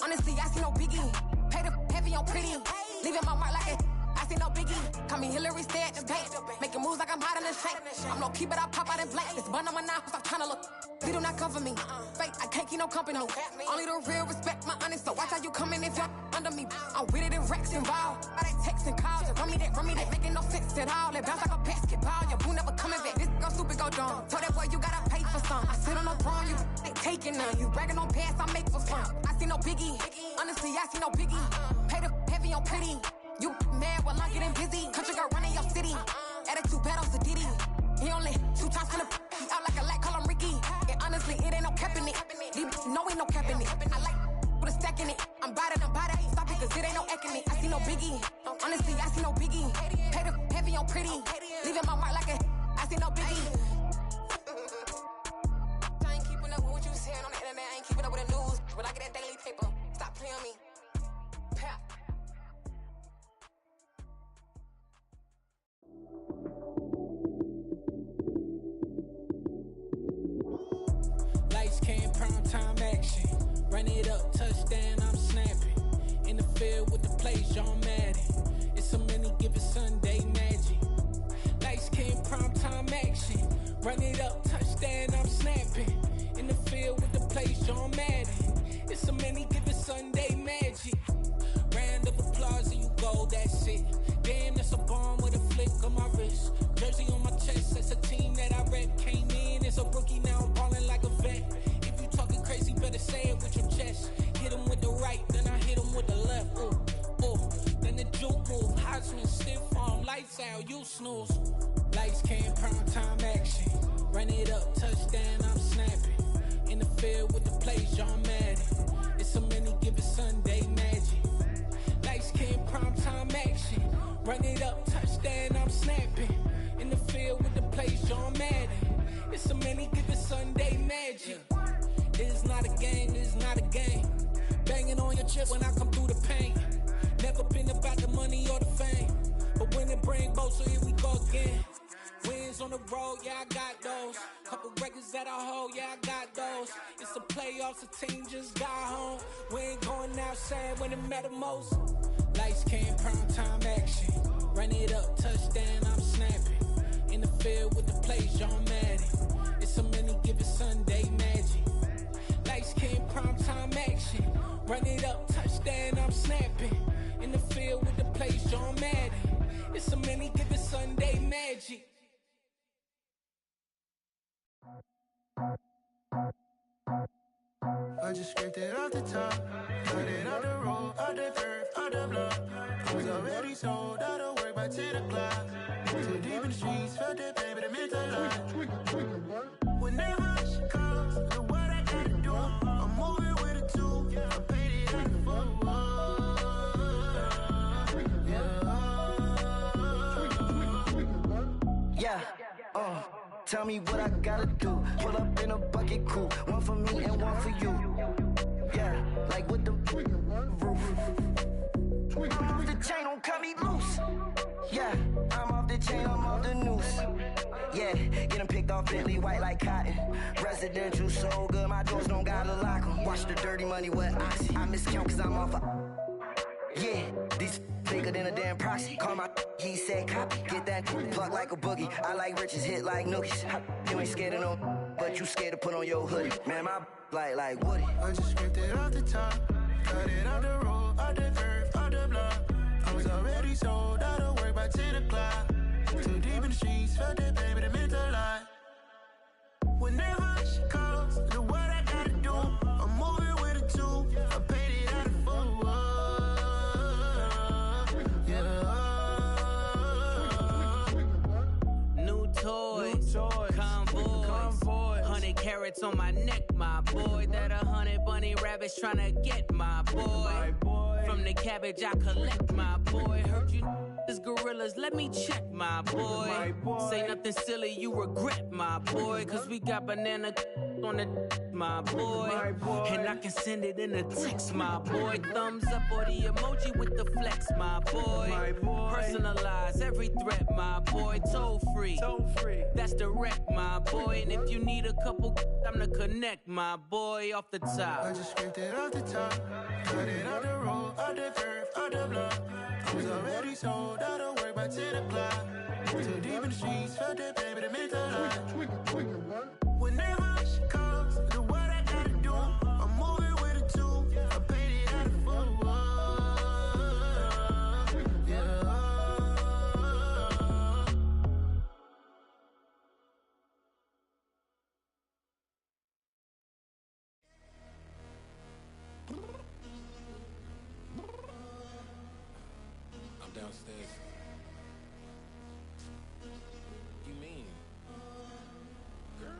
Honestly, I see no biggie. Pay the heavy on pretty. Leaving my mark like a I see no biggie. Call me Hillary, stay at the bank. Making moves like I'm hiding in shank. I'm low key, but I pop out in blank. This bun on my knife, stop trying to look. They do not come for me. Fake, I can't keep no company. Only the real respect my honest. So watch how you coming if you're under me. I'm with it in Rex involved. I they text and calls. Just run me that. Making no sense at all. They bounce like a basketball. Your boo never coming back. This go stupid, go dumb. Told that boy you gotta pay for some. I sit on no throne, you ain't taking none. You bragging on past, I make for fun. I see no biggie. Honestly, I see no biggie. Pay the heavy on pretty. You mad while I'm getting busy. Country girl running your city. Attitude bad on Sadidi. He only 2 times from the he out like a light, call him Ricky. And honestly, it ain't no cap in it. These know ain't no cap in it. I like with a stack in it. I'm by that. Stop it, cause it ain't no eck in it. I see no biggie. Honestly, I see no biggie. Pay the heavy on pretty. Leaving my mark like a I see no biggie. I ain't keeping up with what you saying on the internet. I ain't keeping up with the news. When I get that daily paper, stop playing me. Pap. Lights came, prime time action. Run it up, touchdown, I'm snapping. In the field with the plays, John Madden. It's a many given Sunday magic. Lights came, prime time action. Run it up, touchdown, I'm snapping. In the field with the plays, John Madden. It's a many given Sunday magic. Round of applause and you go, that's it. Damn, that's a bomb with a flick on my wrist. Jersey on my chest, that's a team that I rep. Came in as a rookie, now I'm ballin' like a vet. If you talking crazy, better say it with your chest. Hit him with the right, then I hit him with the left. Ooh, ooh. Then the juke move, Heisman stiff arm, lights out, you snooze. Lights came, prime time action. Run it up, touchdown, I'm snapping. In the field with the plays, John Madden. It's a many given Sunday magic. Lights came, prime time action. Run it up, touchdown, I'm snapping. In the field with the plays, John Madden. It's a many given Sunday magic. It's not a game, it's not a game. Banging on your chip when I come through the paint. Never been about the money or the fame. But when it bring both, so here we go again. Wins on the road, yeah, I got those. Couple records that I hold, yeah, I got those. It's the playoffs, the team just got home. We ain't going outside. saying, when it matter most. Lights came, prime time action. Run it up, touchdown, I'm snapping. In the field with the plays, John Madden. It's a many given Sunday magic. Lights came, prime time action. Run it up, touchdown, I'm snapping. In the field with the plays, John Madden. It's a many given Sunday magic. I just scraped it off the top, cut it off the road, off the curve, off the block. I was already sold out of work by 10 o'clock. Too deep in the streets, felt that pain, but it meant a lot. When that rush comes, know what I gotta do. I'm moving with a two, I paid it out the full. Yeah, tell me what I gotta do. Pull up in a bucket crew, one for me and one for you. Yeah, like with the roof. I'm off the chain, don't cut me loose. Yeah, I'm off the chain, I'm off the noose. Yeah, getting picked off Bentley, white like cotton. Residential so good, my doors don't gotta lock 'em. Watch the dirty money with Oxy. I miscount cause I'm off a... Yeah, these bigger than a damn proxy. Call my he said copy. Get that plug like a boogie. I like riches, hit like nookies. You ain't scared of no, but you scared to put on your hoodie. Man, my like Woody. I just scraped it off the top, cut it off the road, off the curve, off the block. I was already sold out of work by 10 o'clock. Too deep in the streets, felt that pain, but it meant a lot. When that rush comes, know what I gotta do. I'm moving with a two, I paid it out of full. Convoy, 100 carats on my neck, my boy. That 100 bunny rabbits tryna get my boy. From the cabbage I collect, my boy. Heard you is gorillas, let me check, my boy. Say nothing silly, you regret, my boy. Cause we got banana on the my boy. And I can send it in a text, my boy. Thumbs up or the emoji with the flex, my boy. Personalize every threat, my boy. Toll free. That's direct, my boy. And if you need a couple, I'm the connect, my boy. Off the top. I just scraped it off the top, cut it off the road, off the curve, off the block. I was already sold out of work by 10 o'clock. Too deep in the streets, felt that pain, but it meant a lot. When that rush comes, know what I gotta do. I'm moving with a two, I paid it out of full. I'm downstairs. You mean? Girl,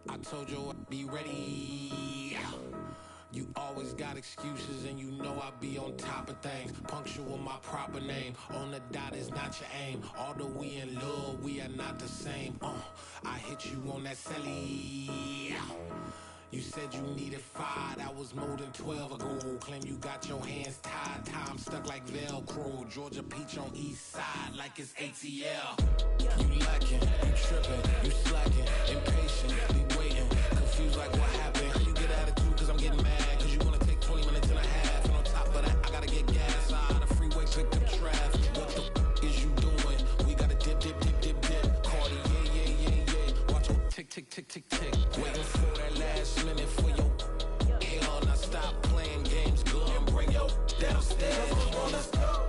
I told you I'd be ready. You always got excuses and you know I be on top of things. Punctual my proper name. On the dot is not your aim. Although we in love, we are not the same. I hit you on that celly. You said you needed 5, that was more than 12 ago. Claim you got your hands tied, time stuck like Velcro. Georgia Peach on east side like it's ATL. You lacking, you tripping, you slacking, impatient, be waiting, confused like what happened. You get attitude cause I'm getting mad, cause you wanna take 20 minutes and a half. And on top of that, I gotta get gas out of the freeway, pick up traffic. What the is you doing? We gotta dip. Cardi, yeah. Watch your tick. Waiting for that last minute for your hell. Now stop playing games, go and bring your downstairs. Come on, let's go.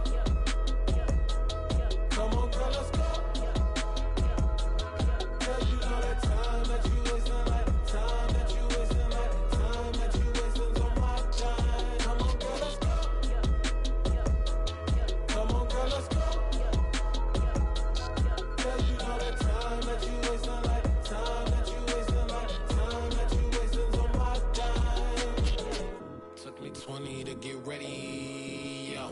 Come on, girl, let's go. Cause you know that time that you wasting, like time that you wasting, like time that you wasting on my time. Come on, girl, let's go. Come on, girl, let's go. Cause you know that time that you wasting, like time that you wasting, like time that you wasting on my time. Took me 20 to get ready, yo.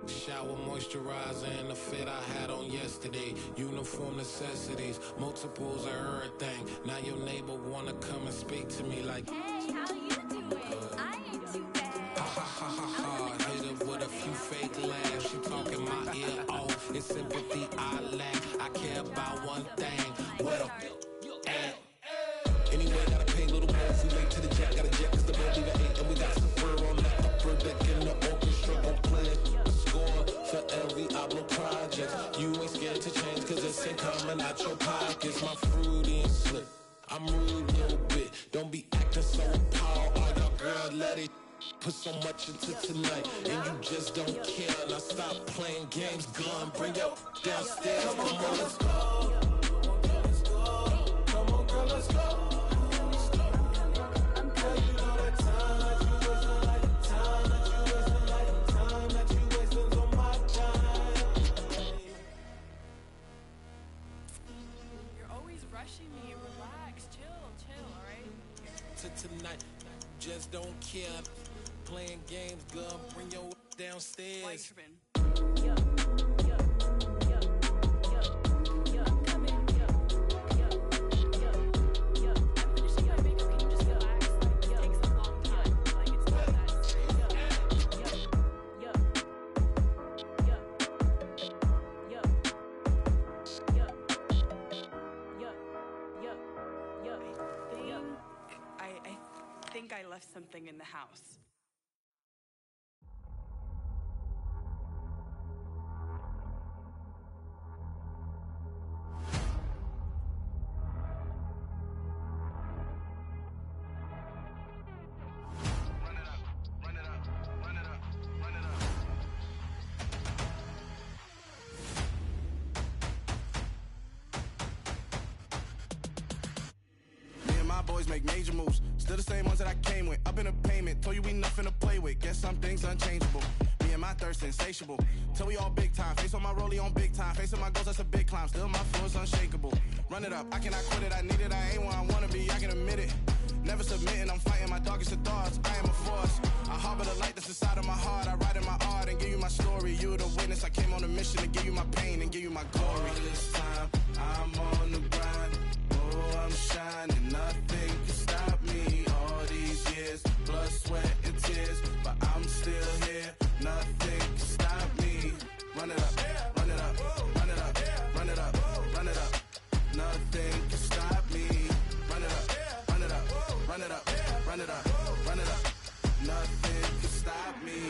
Shower, moisturizer, and the fit I had on yesterday. Uniform necessities, multiples of everything. Now your neighbor wanna come and speak to me like, hey, how you doing? I ain't too bad. Ha. Hit her with a few fake laughs. She talking my ear off. It's sympathy I lack. I care about one thing. What up? Anyway, gotta pay a little more. If we late to the jet, got a jet cause the boat leaving 8. And we got some fur on that. love it. Put so much into tonight, and you just don't care. And I stop playing games, gun, bring your downstairs. Come on, girl, let's go. Come on, girl, let's go. Girl, you know that time that you wasting, like the time that you wasting, like the time that you wasting on my time. You're always rushing me. Relax, chill, all right? To tonight, just don't care. Playing games, girl, bring your downstairs. I think I left something in the house. Boys make major moves, still the same ones that I came with. Up in the payment, told you we nothing to play with. Guess some things unchangeable. Me and my thirst insatiable. Till we all big time. Face on my rollie on big time. Facing my goals, that's a big climb. Still my floor's unshakable. Run it up, I cannot quit it. I need it, I ain't where I wanna be. I can admit it. Never submitting, I'm fighting my darkest of thoughts. I am a force. I harbor the light that's inside of my heart. I write in my art and give you my story. You the witness. I came on a mission to give you my pain and give you my glory. All this time, I'm on the grind. Oh, I'm shining. Nothing can stop me. All these years, blood, sweat, and tears, but I'm still here. Nothing can stop me. Run it up, run it up, run it up, run it up, run it up. Nothing can stop me. Run it up, run it up, run it up, run it up, run it up. Nothing can stop me.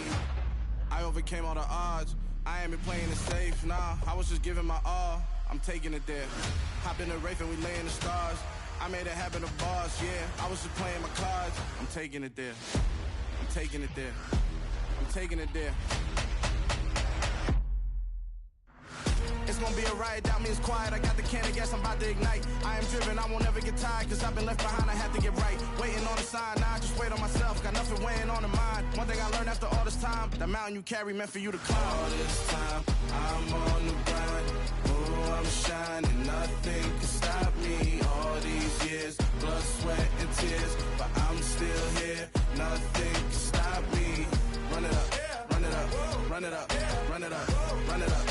I overcame all the odds. I ain't been playing it safe, nah. I was just giving my all. I'm taking it there. Hop in the Wraith and we lay in the stars. I made it happen to boss, yeah. I was just playing my cards. I'm taking it there. I'm taking it there. I'm taking it there. It's gonna be a riot, doubt me it's quiet. I got the can of gas, I'm about to ignite. I am driven, I won't ever get tired, cause I've been left behind, I have to get right. Waiting on the sign, now I just wait on myself. Got nothing weighing on the mind. One thing I learned after all this time, the mountain you carry meant for you to climb. All this time, I'm on the grind. Oh, I'm shining, nothing can stop me. All these years, blood, sweat, and tears, but I'm still here. Nothing can stop me. Run it up, run it up, run it up, run it up, run it up.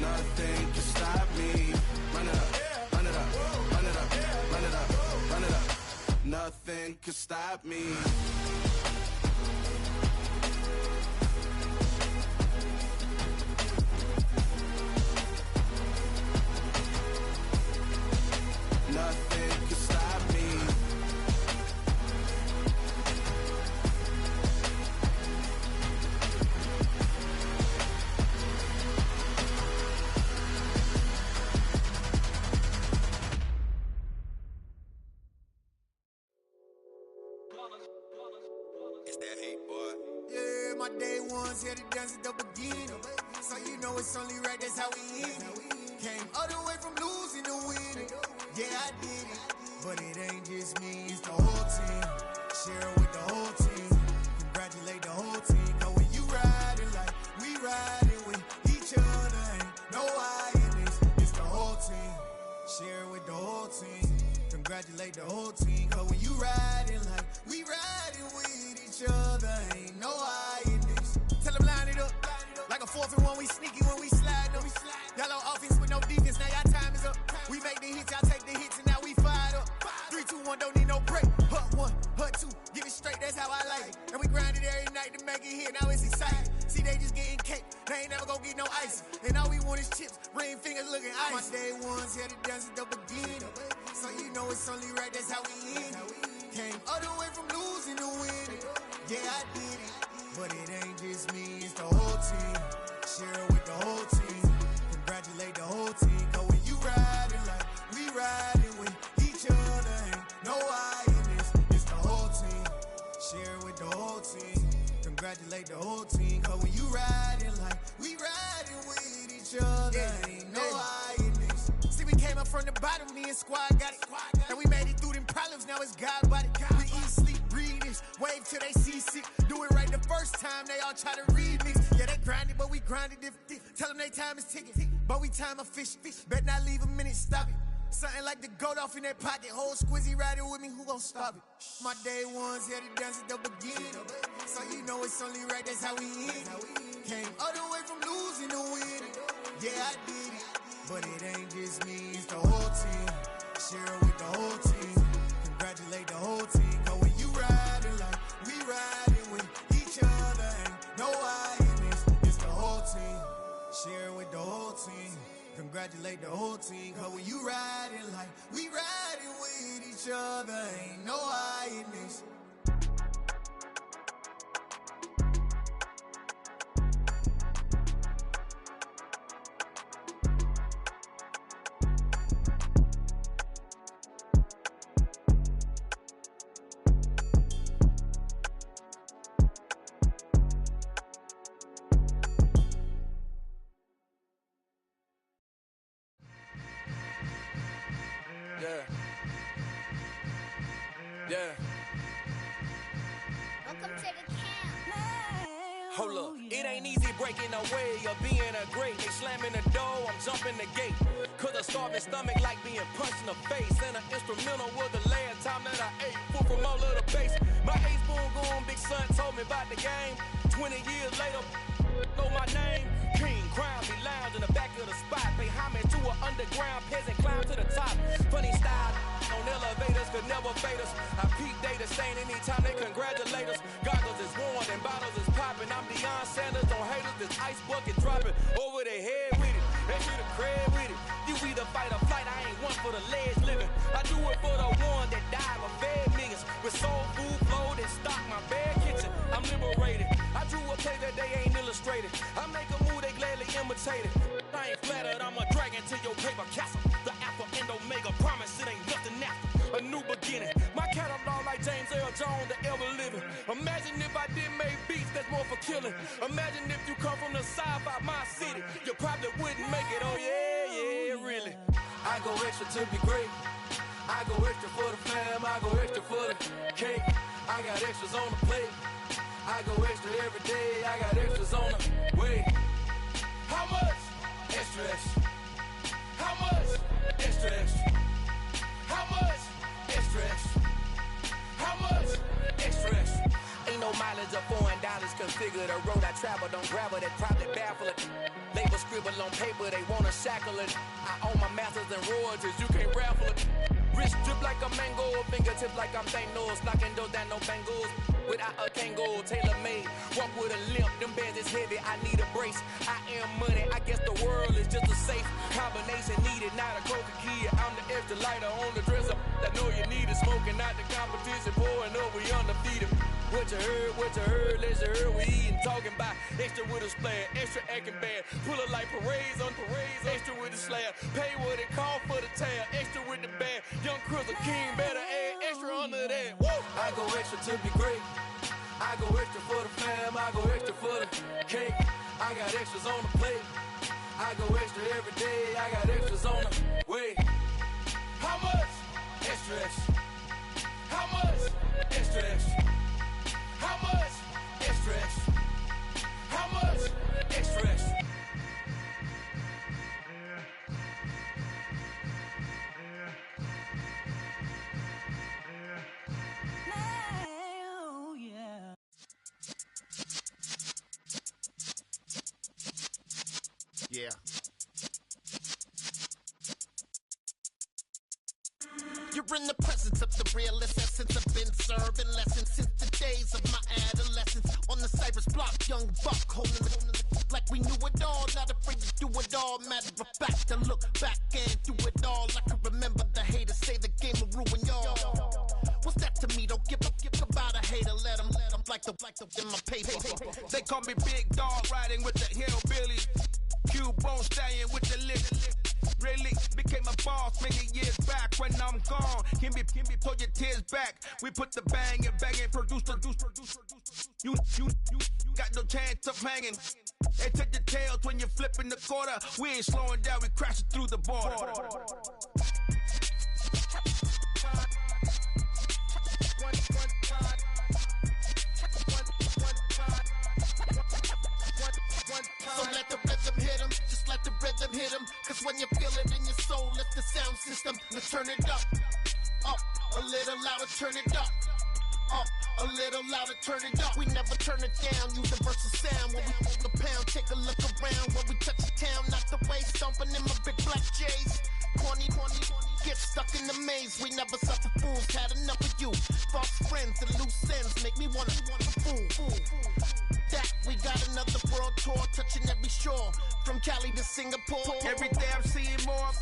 Nothing can stop me. Run it up, run it up, run it up, run it up, run it up. Nothing can stop me. Nothing can stop me. It's that hate, boy. Yeah, my day ones here to dance at the beginning. So you know it's only right, that's how we end it. Came all the way from losing to winning. Yeah, I did it. But it ain't just me, it's the whole team. Share it with the whole team. Congratulate the whole team. Cause when you riding like we riding with each other, ain't no I in this. It's the whole team. Share it with the whole team. Congratulate the whole team. Cause when you riding like we riding with each other, ain't no I in this. Tell them line it up. Like a 4th and 1, we sneaky when we slide them. Y'all on offense with no defense, now y'all time is up. We make the hits, y'all take the hits, and now we fired up. 3, 2, 1, don't need no break. Hut 1, hut 2, give it straight, that's how I like it. And we grind it every night to make it hit, now it's exciting. See, they just getting cake, they ain't never gonna get no ice. And all we want is chips, ring fingers looking ice. My day ones here to dance at the beginning. So you know it's only right, that's how we end it. Came all the way from losing to winning. Yeah, I did it. But it ain't just me, it's the whole team. Share it with the whole team. Congratulate the whole team. Cause when you riding like we riding with each other, ain't no I in this. It's the whole team. Share it with the whole congratulate the whole team. Cause when you riding like we riding with each other, ain't no hiding this. See, we came up from the bottom, me and squad got it. And we made it through them problems, now it's God body. We eat, sleep, breathe this, wave till they see sick. Do it right the first time, they all try to remix. Yeah, they grinded, but we grinded different. Tell them they time is ticking, but we time a fish. Bet not leave a minute, stop it. Something like the goat off in their pocket. Whole squizzy riding with me, who gon' stop it? My day ones here to dance at the beginning. So you know it's only right, that's how we end. Came all the way from losing to winning. Yeah, I did it, but it ain't just me, it's the whole team. Share it with the whole team. Congratulate the whole team. Cause when you riding like we riding with each other, ain't no hiding this. It's the whole team. Share it with the whole team. Congratulate the whole team. Cause when you riding like we riding with each other, ain't no hiding this. Yeah. Welcome to the camp. Hold up, it ain't easy breaking away or being a great. They slamming the door, I'm jumping the gate. Cause a starving stomach like being punched in the face. And an instrumental was the last time that I ate. Food from all of the base. My A-spoon goon, big son told me about the game. 20 years later, know my name. King, crown, me lounge in the back of the spot. Pay homage to an underground peasant, climb to the top. Funny style on elevators could never fade us. I peak data stain anytime they congratulate us. Goggles is worn and bottles is popping. I'm Deion Sanders, don't hate us. This ice bucket dropping over their head with it. They should have cred with it. You either fight or flight, I ain't one for the ledge living. I do it for the one that died or fed niggas. With soul food flow that stock my bare kitchen. I'm liberated. I drew a play that they ain't illustrated. I make a move, they gladly imitate it. I ain't flattered, I'm a dragon to your paper castle. The alpha and omega, promise it ain't nothing after. A new beginning. My catalog like James Earl Jones, the ever living. Imagine if I didn't make beats that's more for killing. Imagine if you come from the sci-fi, my city. You probably wouldn't make it, oh yeah, really. I go extra to be great. I go extra for the fam, I go extra for the cake. I got extras on the plate. I go extra every day, I got extras on the way. How much? Extra, extra. How much? Extra, extra. How much? Extra, extra. How much? Extra, extra. Ain't no mileage or $4 configure the road I travel. Don't gravel that probably baffle it. Label scribble on paper, they wanna shackle it. I own my masters and royalties, you can't raffle it. Wrist drip like a mango, fingertips like I'm Thanos. Knocking those down, no bangles. Without a Kango, tailor-made. Walk with a limp, them bands is heavy, I need a brace. I am money, I guess the world is just a safe combination needed. Not a coca key, I'm the extra lighter on the dresser. I know you need it, smoking out the competition, pouring up, we undefeated. What you heard, let's you heard, we eatin', talking about extra with a splash, extra acting bad. Pull it like parades on parades, extra with the slab. Pay what it cost for the tab, extra with the bag. Young Chris a king, better add extra under that. Woo! I go extra to be great. I go extra for the fam, I go extra for the cake. I got extras on the plate. I go extra every day, I got extras on the way. How much? Extra, extra. How much? Extra, extra. How much? Extra, extra. How much? Extra, extra. Yeah. You're in the presence of the realest essence. I've been serving lessons since the days of my adolescence. On the Cypress block, young buck holding it like we knew it all. Not afraid to do it all. Matter of fact, to look back and do it all. I can remember the haters say the game will ruin y'all. What's that to me? Don't give about a hater. Let them like the in my paper. They call me Big Dog, riding with the hillbillies. Cube bone stallion with the lick. really became a boss many years back. When I'm gone, can be pull your tears back. We put the bang and produce. You got no chance of hanging. They take the tails when you're flipping the quarter. We ain't slowing down, we crashing through the border. So let the rhythm hit 'em, just let the rhythm hit 'em. Cause when you feel it in your soul, lift the sound system. Let's turn it up, a little louder, turn it up. A little louder, turn it up. We never turn it down, universal sound. When we move the pound, take a look around. When we touch the town, not the way, stomping in my big black J's. Corny, get stuck in the maze. We never suffer fools, had enough of you. False friends and loose ends make me wanna fool. That we got another world tour, touching every shore. From Cali to Singapore. Every day I'm seeing more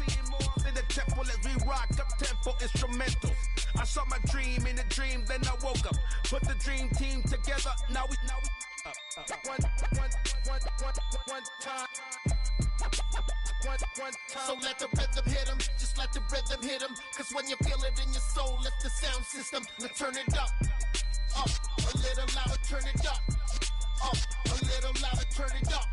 in the temple as we rock up tempo instrumentals. I saw my dream in a dream, then I woke up. Put the dream team together, now we one time. So let the rhythm hit 'em, just let the rhythm hit 'em. Cause when you feel it in your soul, lift the sound system. Let's turn it up, a little louder, turn it up, a little louder, turn it up.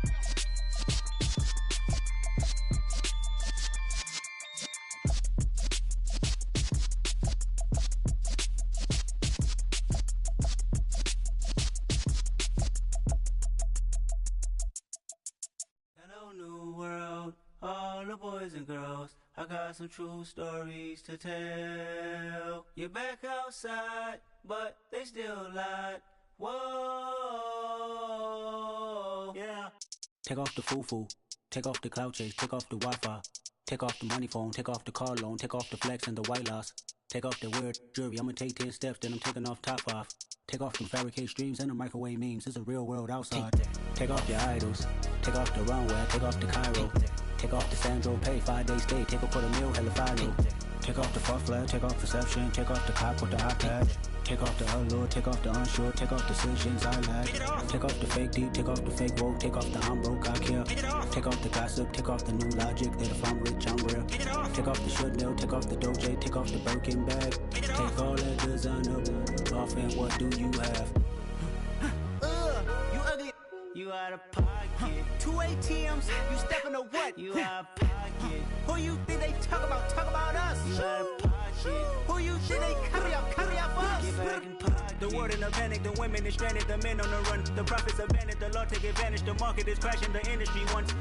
Hello, new world, all the boys and girls. I got some true stories to tell. You're back outside, but they still lied. Whoa, yeah. Take off the foo-foo, take off the cloud chase, take off the Wi-Fi, take off the money phone, take off the car loan, take off the flex and the white loss. Take off the weird jewelry, I'ma take 10 steps, then I'm taking off top 5. Take off them fabricated streams and the microwave memes, it's a real world outside. Take off your idols, take off the runway, take off the Cairo. Take off the Sandro pay, 5-day stay, take off for the meal, hella follow. Take off the fuck flag, take off perception, take off the cop with the iPad. Take off the allure, take off the unsure, take off decisions I lack. Take off the fake deep, take off the fake woke, take off the I'm broke, I care. Take off the gossip, take off the new logic that if I'm rich, I'm real. Take off the Chanel, take off the Doja, take off the Birkin bag. Take all that designer off and what do you have? You ugly. You out of pocket. 2 ATMs, you stepping to what? You out of pocket. Who you think they talk about? Talk about us. You out of pocket. Who you think they carry out for us? Get back in pocket. The world in a panic, the women is stranded, the men on the run. The profits abandoned, the law take advantage. The market is crashing, the industry wants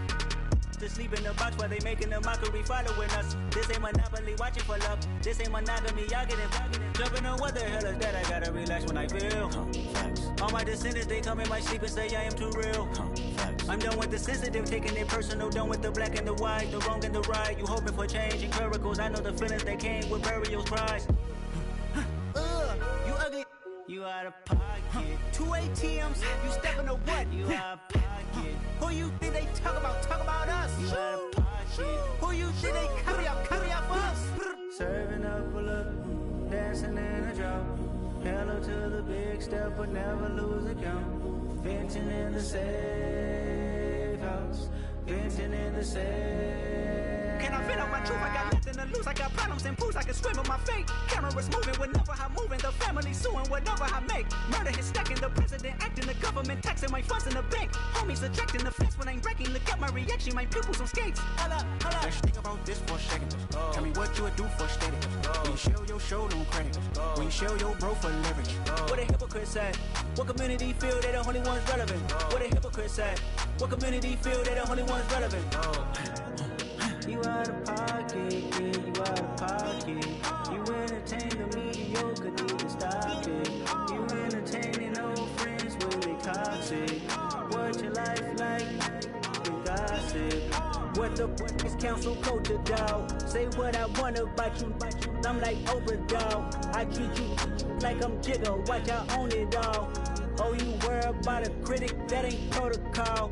to sleep in the box while they making a mockery following us. This ain't Monopoly, watching for love. This ain't monogamy, y'all getting jumping on what the hell is that? I gotta relax when I feel. All my descendants, they come in my sleep and say I am too real. I'm done with the sensitive, taking it personal. Done with the black and the white, the wrong and the right. You hoping for change and miracles. I know the feelings that came with burial cries. You ugly. You out of pocket. 2 ATMs, you stepping to what? You out of pocket. Who you think they talk about? Talk about us. You out of pocket. Who you think they carry out for us? Serving up a look, dancing in a drop. Hello to the big step, but never lose a count. Venting in the safe house. Venting in the safe. Can I vent out my truth? I got nothing to lose. I got problems and pools. I can swim with my fate. Cameras moving whenever I'm moving. The family suing whatever I make. Murder is stacking. The president acting. The government taxing my funds in the bank. Homies attracting the fence when I'm breaking. Look at my reaction. My pupils on skates. Holla. Let's think about this for a second. Tell me what you would do for status. When you show your show, no credit. When you show your bro for leverage. What a hypocrite said. What community feel they the only ones relevant? What a hypocrite said. What community feel they the only ones relevant? You out of pocket, yeah, you out of pocket. You entertain the mediocre, need to stop it. You entertaining old friends when they toxic. What your life like? You gossip. What the fuck is council code to doubt? Say what I want about you. I'm like Oprah, dog. I treat you like I'm Jigga. Watch I own it all. Oh, you worry about a critic? That ain't protocol.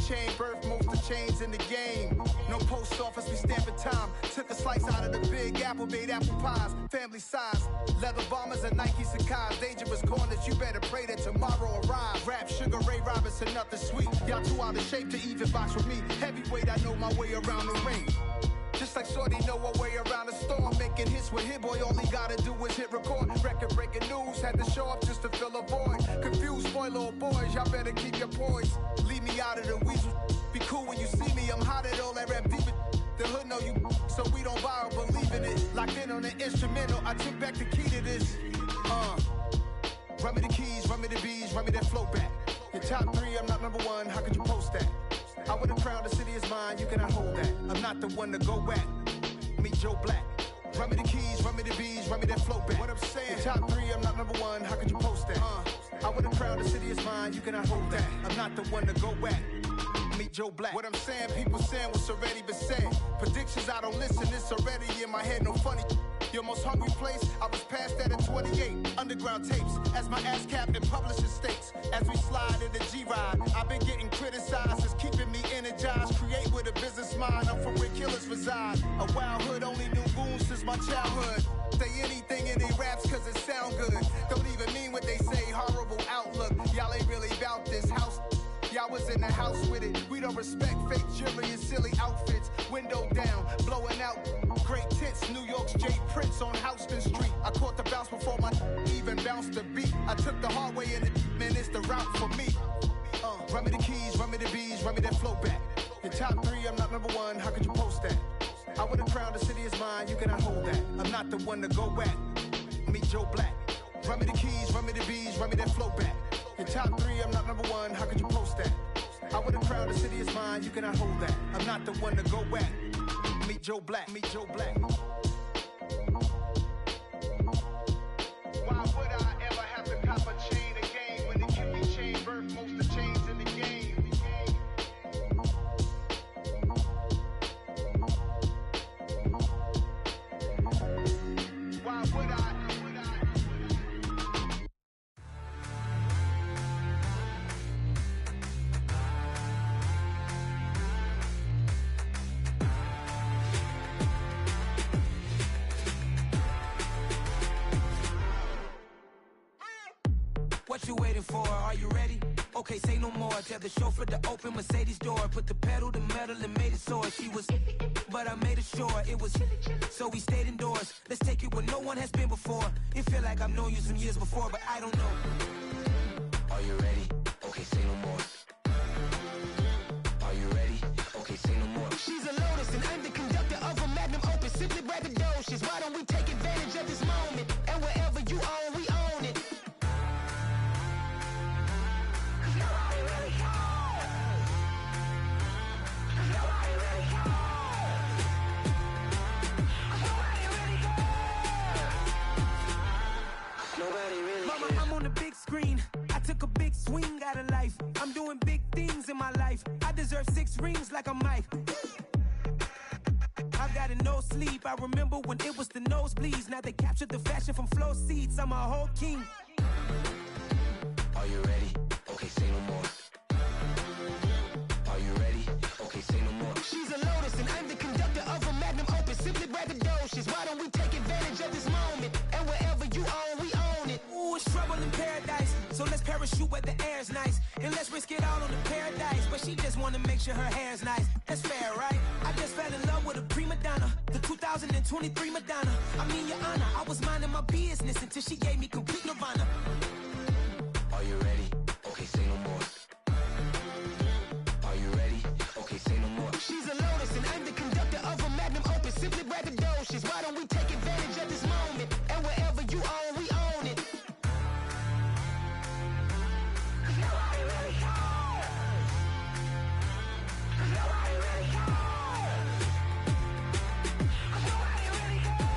chain birth most of chains in the game. No post office, we stamping time. Took a slice out of the big apple, made apple pies. Family size, leather bombers and Nike Sacai's. Dangerous corners, you better pray that tomorrow arrives. Rap, Sugar Ray Robinson, nothing sweet. Y'all too out of shape to even box with me. Heavyweight, I know my way around the ring. Just like Shorty know her way around the storm. Making hits with Hit Boy, all he gotta do is hit record. Record breaking news, had to show up just to fill a void. Confused boy, little boys, y'all better keep your poise. Leave me out of the weasel. Be cool when you see me, I'm hot at all that rap deep. The hood know you, so we don't borrow, believe in it. Locked in on the instrumental, I took back the key to this. Run me the keys, run me the bees, run me that flow back. Your top 3, I'm not number 1, how could you post that? I would have crowned the city is mine, you cannot hold that. I'm not the one to go at. Meet Joe Black. Run me the keys, run me the bees, run me that flow back. What I'm saying, your top 3, I'm not number 1, how could you post that? I would have crowned the city is mine, you cannot hold that. I'm not the one to go at. Meet Joe Black. What I'm saying, people saying what's already been said. Predictions, I don't listen, it's already in my head, no funny. Your most hungry place, I was past that at 28. Underground tapes, as my ass cap in publishing states. As we slide in the G-Ride, I've been getting criticized, it's keeping me energized. Create with a business mind, I'm from where killers reside. A wild hood, only knew goons since my childhood. Say anything in they raps cause it sound good. Don't even mean what they say, horrible outlook. Y'all ain't really about this house. Y'all was in the house with it. We don't respect fake jewelry and silly outfits. Window down, blowing out great tits. New York's J. Prince on Houston Street. I caught the bounce before my even bounced the beat. I took the hard way in it, man, it's the route for me. Run me the keys, run me the bees, run me that flow back. Your top 3, I'm not number 1, how could you post that? I would have crowned the city is mine, you cannot hold that. I'm not the one to go at. Meet Joe Black. Run me the keys, run me the bees, run me that flow back. Your top 3, I'm not number 1, how could you post that? I would have crowned the city is mine, you cannot hold that. I'm not the one to go at. Meet Joe Black, meet Joe Black. Why would I ever have to cop a chain again when it can be chain birth most of chains in the game? Why would I? What you waiting for? Are you ready? Okay, say no more. Tell the chauffeur to open Mercedes door. Put the pedal to metal and made it soar. She was, but I made it sure it was. So we stayed indoors. Let's take it where no one has been before. It feel like I've known you some years before, but I don't know. Are you ready? Okay, say no more. Are you ready? Okay, say no more. She's a Lotus and I'm the conductor of a magnum opus. Simply braggadocious. Why don't we take advantage of this moment? And wherever you own, we own it. Mama, I'm on the big screen. I took a big swing out of life. I'm doing big things in my life. I deserve 6 rings like a Mike. I've got no sleep. I remember when it was the nosebleeds. Now they captured the fashion from flow seats. I'm a whole king. Are you ready? Okay, say no more. Are you ready? Okay, say no more. She's a Lotus and I'm the conductor of a magnum opus. Simply braggadocious. Why don't we take advantage of this moment? And wherever you own, we own it. Ooh, it's trouble in paradise. So let's parachute where the air's nice. And let's risk it all on the paradise. But she just wanna make sure her hair's nice. That's fair, right? I just fell in love with a prima donna. The 2023 Madonna. I mean, your honor, I was minding my business until she gave me complete nirvana. Are you ready? Okay, say no more. Are you ready? Okay, say no more. She's a Lotus and I'm the conductor of a magnum opus. Simply braggadocious. Why don't we take advantage of this moment? And wherever you own, we own it. Nobody really cares. Nobody really cares. Nobody really cares.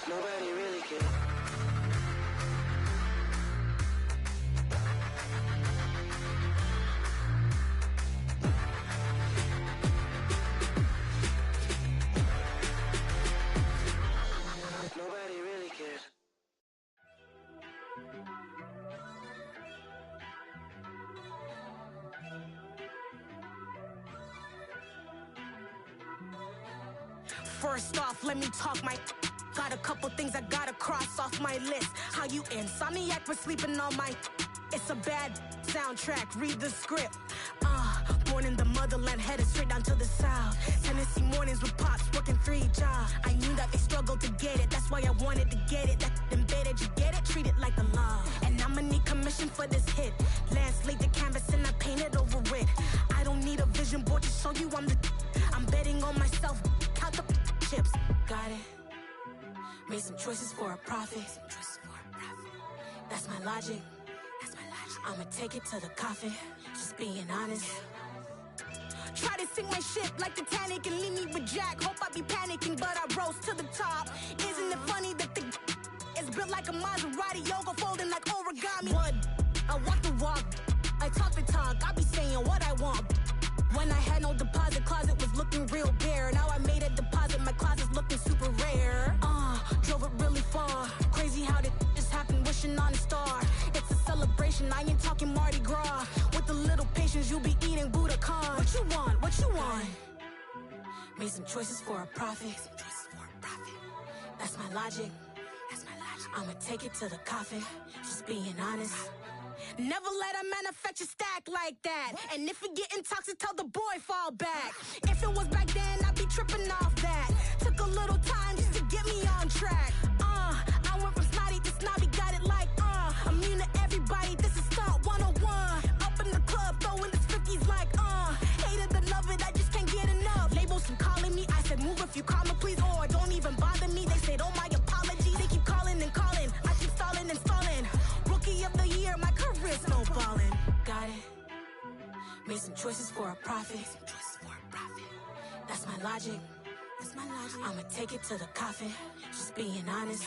Nobody really cares. First off, let me talk my... Got a couple things I gotta cross off my list. How you insomniac for sleeping on my... It's a bad soundtrack, read the script. Born in the motherland, headed straight down to the south. Tennessee mornings with pops, working 3 jobs. I knew that they struggled to get it, that's why I wanted to get it. That embedded, you get it, treat it like a law. And I'ma need commission for this hit. Lance laid the canvas and I painted over it. I don't need a vision board to show you I'm the... I'm betting on myself, count the chips. Got it. Made some choices for a profit. That's my logic. I'ma take it to the coffin, just being honest. Try to sink my ship like Titanic and leave me with Jack. Hope I be panicking, but I rose to the top. Isn't it funny that the is built like a Maserati, yoga folding like origami? What? I walk the walk, I talk the talk, I be saying what I want. When I had no deposit, closet was looking real bare. Now I made a deposit, my closet's looking super rare. Drove it really far. Crazy how did this happen, wishing on a star. It's a celebration, I ain't talking Mardi Gras. With a little patience, you'll be eating Budokan. What you want, what you want? Made some choices for a profit. That's my logic. I'ma take it to the coffin, just being honest. Never let a manufacture stack like that. And if it getting toxic, tell the boy fall back. If it was back then, I'd be tripping off that. Took a little time just to get me on track. I went from snotty to snobby, got it like, immune to everybody, this is stunt 101. Up in the club, throwing the 50s like, hated to love it, I just can't get enough. Labels from calling me, I said move if you call me, please, or don't even bother me. They said, oh my apology, they keep calling and calling. I keep stalling and stalling. Rookie of the year, my career snowballing. Got it. Made some choices for a profit. That's my logic. I'ma take it to the coffin, just being honest.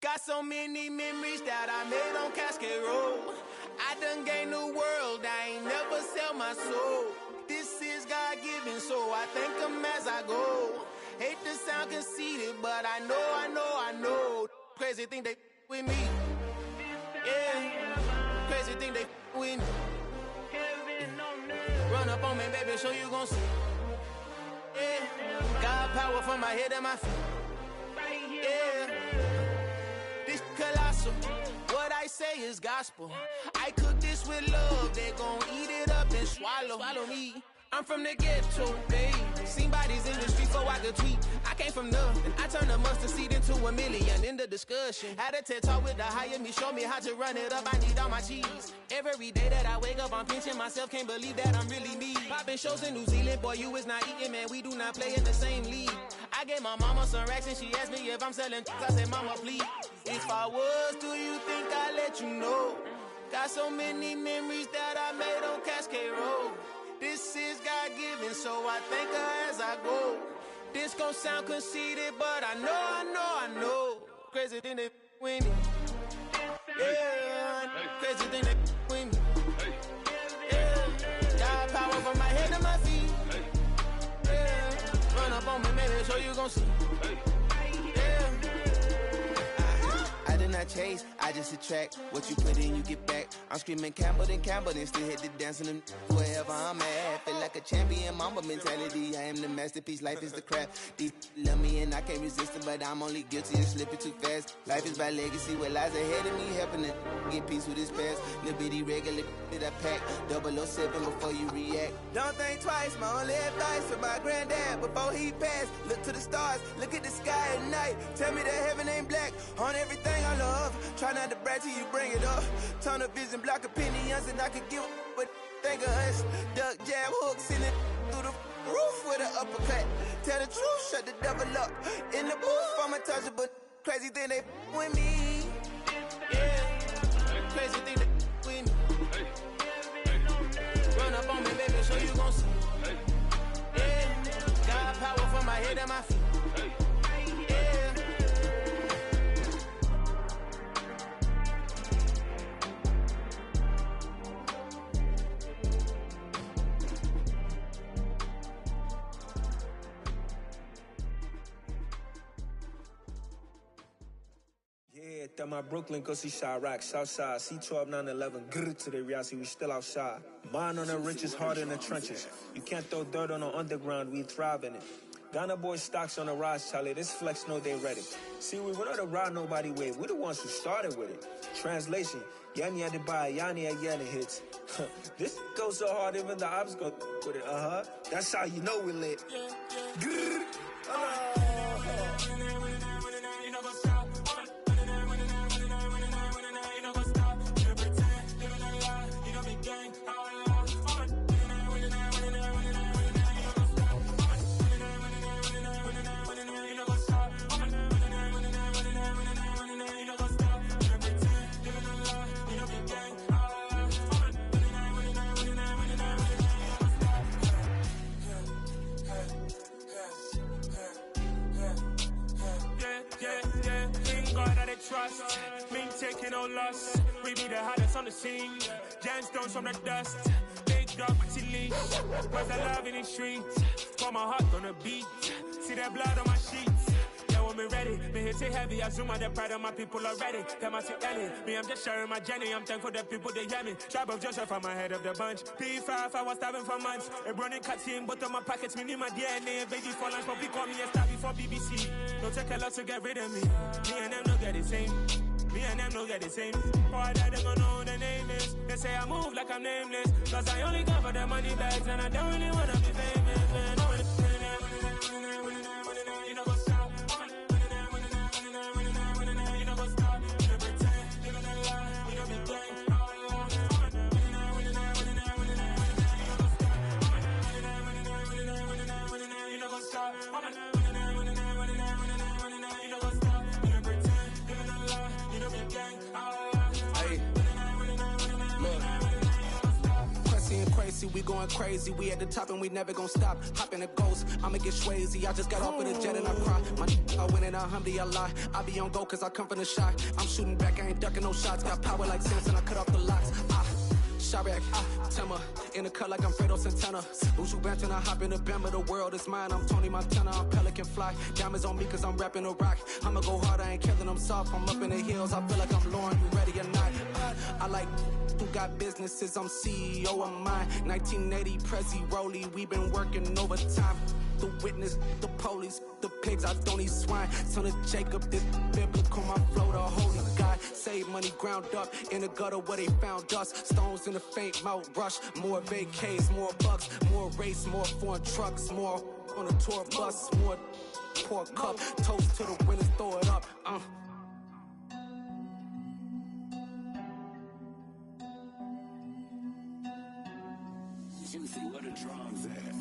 Got so many memories that I made on Cascade Road. I done gained the world, I ain't never sell my soul. This is God-given, so I thank him as I go. Hate to sound conceited, but I know. Crazy thing they with me. Yeah, crazy thing they with me. Run up on me, baby, so you gon' see. Yeah. God power from my head and my feet. Yeah. This colossal. What I say is gospel. I cook this with love. They gon' eat it up and swallow me. I'm from the ghetto, babe. Seen bodies in the street before I could tweet. I came from nothing. I turned a mustard seed into $1 million in the discussion. Had a TED talk with the hire me, show me how to run it up. I need all my cheese. Every day that I wake up, I'm pinching myself. Can't believe that I'm really me. Popping shows in New Zealand, boy, you is not eating, man. We do not play in the same league. I gave my mama some racks and she asked me if I'm selling. I said, mama, please. If I was, do you think I'd let you know? Got so many memories that I made on Cascade Road. This is God-given, so I thank her as I go. This gon' sound conceited, but I know. Crazy thing they with me. Yeah, crazy thing they with me. Yeah, God power from my head to my feet. Yeah, run up on me, maybe, so you gon' see. I did not chase, I just attract. What you put in, you get back. I'm screaming Campbell, then still hit the dancing and wherever I'm at. Feel like a champion, mamba mentality. I am the masterpiece, life is the craft. Deep love me and I can't resist it, but I'm only guilty of slipping too fast. Life is by legacy, what lies ahead of me, helping to get peace with this past. Little bitty regular that I pack, 007 before you react. Don't think twice, my only advice for my granddad before he passed. Look to the stars, look at the sky at night. Tell me that heaven ain't black on everything I love. Try not to brag till you bring it up. Tunnel vision, block opinions, and I could give but think of us. Duck, jab, hook, send it through the roof with an uppercut. Tell the truth, shut the devil up. In the booth, I'm untouchable. Crazy thing they with me. Yeah, crazy thing they with me. Run up on me, baby, so you gon' see. Yeah, God power from my head and my feet. Yeah, that my Brooklyn, go see Chirac, Southside, C12, 911, grrr to the reality, we still outside. Mine on the riches, hard in the trenches. You can't throw dirt on the underground, we thrive in it. Ghana boys stocks on the rise, Charlie, this flex know they ready. See, we went on the ride nobody wave, we the ones who started with it. Translation, Yanni had to buy, Yanni again hits. This goes so hard, even the ops go with it, That's how you know we lit. Grrr. Trust, me taking no loss. We be the hottest on the scene. Gemstones from the dust. Big dog with leash. Where's the love in the streets? Got my heart on the beat. See that blood on my sheets. Yeah, when me ready, me hit it heavy. I zoom out the pride of my people already. Tell my Ellie, me I'm just sharing my journey. I'm thankful that people they hear me. Tribe of Joseph, I'm ahead of the bunch. P5, I was starving for months. A running cutscene, but on my pockets, me need my DNA. Baby for lunch, but we call me a star before BBC. Don't take a lot to get rid of me. Me and them don't get the same. Me and them don't get the same. Boy, that they gonna know who the name is. They say I move like I'm nameless. Cause I only cover the money bags and I don't really wanna be famous, man. You know what's up? You know what's up? You pretend, living a lie. You know be gang. You know what's up? We going crazy, we at the top and we never gonna stop. Hop in a ghost, I'ma get swayzy. I just got off of the jet and I cry. I win it, I lie. I be on go cause I come from the shot. I'm shooting back, I ain't ducking no shots. Got power like Samson, I cut off the locks. Chirac, Timmer, in the cut like I'm Fredo Santana. Lose you back and I hop in the Bama, the world is mine. I'm Tony Montana, I'm Pelican Fly. Diamonds on me cause I'm rapping a rock. I'ma go hard, I ain't killing them soft. I'm up in the hills, I feel like I'm Lauren, you ready or not? I like who got businesses, I'm CEO of mine. 1980 Prezi Rolly, we been working overtime. The witness, the police, the pigs, I don't eat swine. Son of Jacob, this biblical, my flow, the holy God. Save money ground up in the gutter where they found us. Stones in the faint mouth rush. More vacays, more bucks, more race, more foreign trucks, more on a tour bus, more pour cup. Toast to the winners, throw it up. Juicy, where the drums at?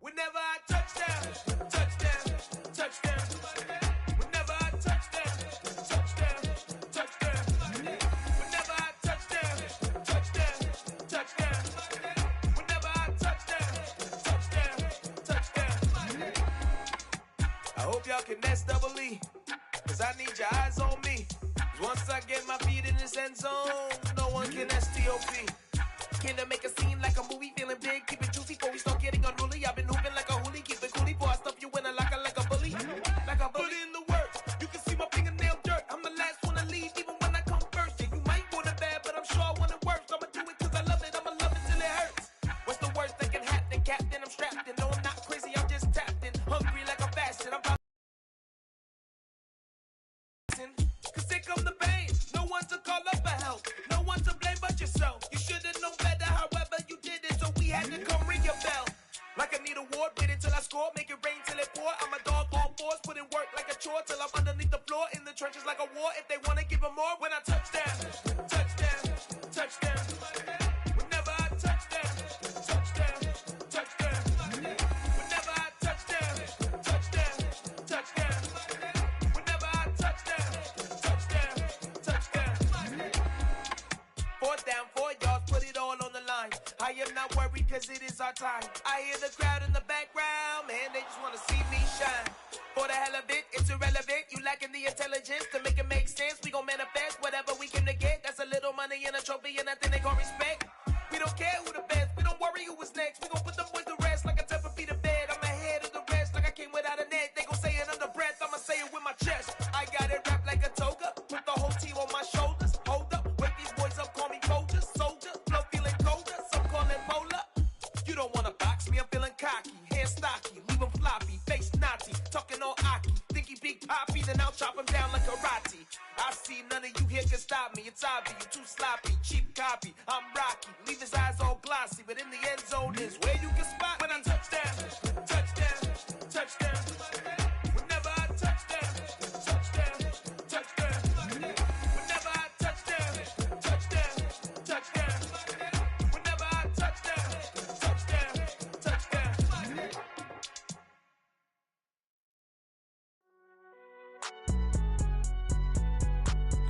Whenever I touchdown, touchdown, touchdown. Whenever I touchdown, touchdown, touchdown. Whenever I touchdown, touchdown, touchdown. Whenever I touchdown, touchdown, touchdown. I hope y'all can S-double-E, cause I need your eyes on me. Cause once I get my feet in this end zone, no one can S-T-O-P. Can I make a scene like a movie, feeling big, keep it juicy before we start getting unruly. I've been hooping like a hoolie, keep it coolie before I stuff you in a locker like a bully. Like a bully. Put in the work, you can see my fingernail dirt. I'm the last one to leave, even when I come first. Yeah, you might want it bad, but I'm sure I want it worse. I'ma do it cause I love it, I'ma love it till it hurts. What's the worst that can happen, Captain? I'm strapped in, no I'm not crazy, I'm just tapped in. Hungry like I'm fasting, I'm about cause here come the pain. No one to call up for help, no one to blame but yourself. You should've known better, however you did it, so we had to come ring your bell. Like I need a ward, wait until I score, make it rain till it pour. I'm a dog, all fours, put in work like a chore till I'm underneath the floor, in the trenches like a war. If they wanna give them more, when I touchdown, touchdown, touchdown. Whenever I touchdown, touchdown, touchdown. Whenever I touchdown, touchdown, touchdown. Whenever I touchdown, touchdown, touchdown. 4th down, 4 yards, put it all on the line. I am not worried cause it is our time. I hear the crowd in the background, man, they just wanna see me shine. For the hell of it, it's irrelevant. You lacking the intelligence to make it make sense. We gon' manifest whatever we came to get. That's a little money and a trophy and nothing they call respect. We don't care who the best, we don't worry who was next. We gon' put the boys to rest like a 10 feet of bed. I'm ahead of the rest like I came without a net. They gon' say it under breath, I'ma say it with my chest. I got it wrapped like a toga, put the whole team on my shoulders. Hold up, wake these boys up, call me Folgers, soldier. Flow feeling colder, some call it polar. You don't wanna box me, I'm feeling cocky. Hair stocky, leave him floppy, face naughty. Talking all aki, think he big poppy, then I'll chop him down like karate. I see none of you here can stop me. It's obvious, you too sloppy, cheap copy. I'm Rocky, leave his eyes all glossy, but in the end zone is where you can spot when I touchdown, touchdown, touchdown. Whenever I touchdown, touchdown, touchdown. Whenever I touchdown, touchdown, touchdown. Whenever I touchdown, touchdown, touchdown.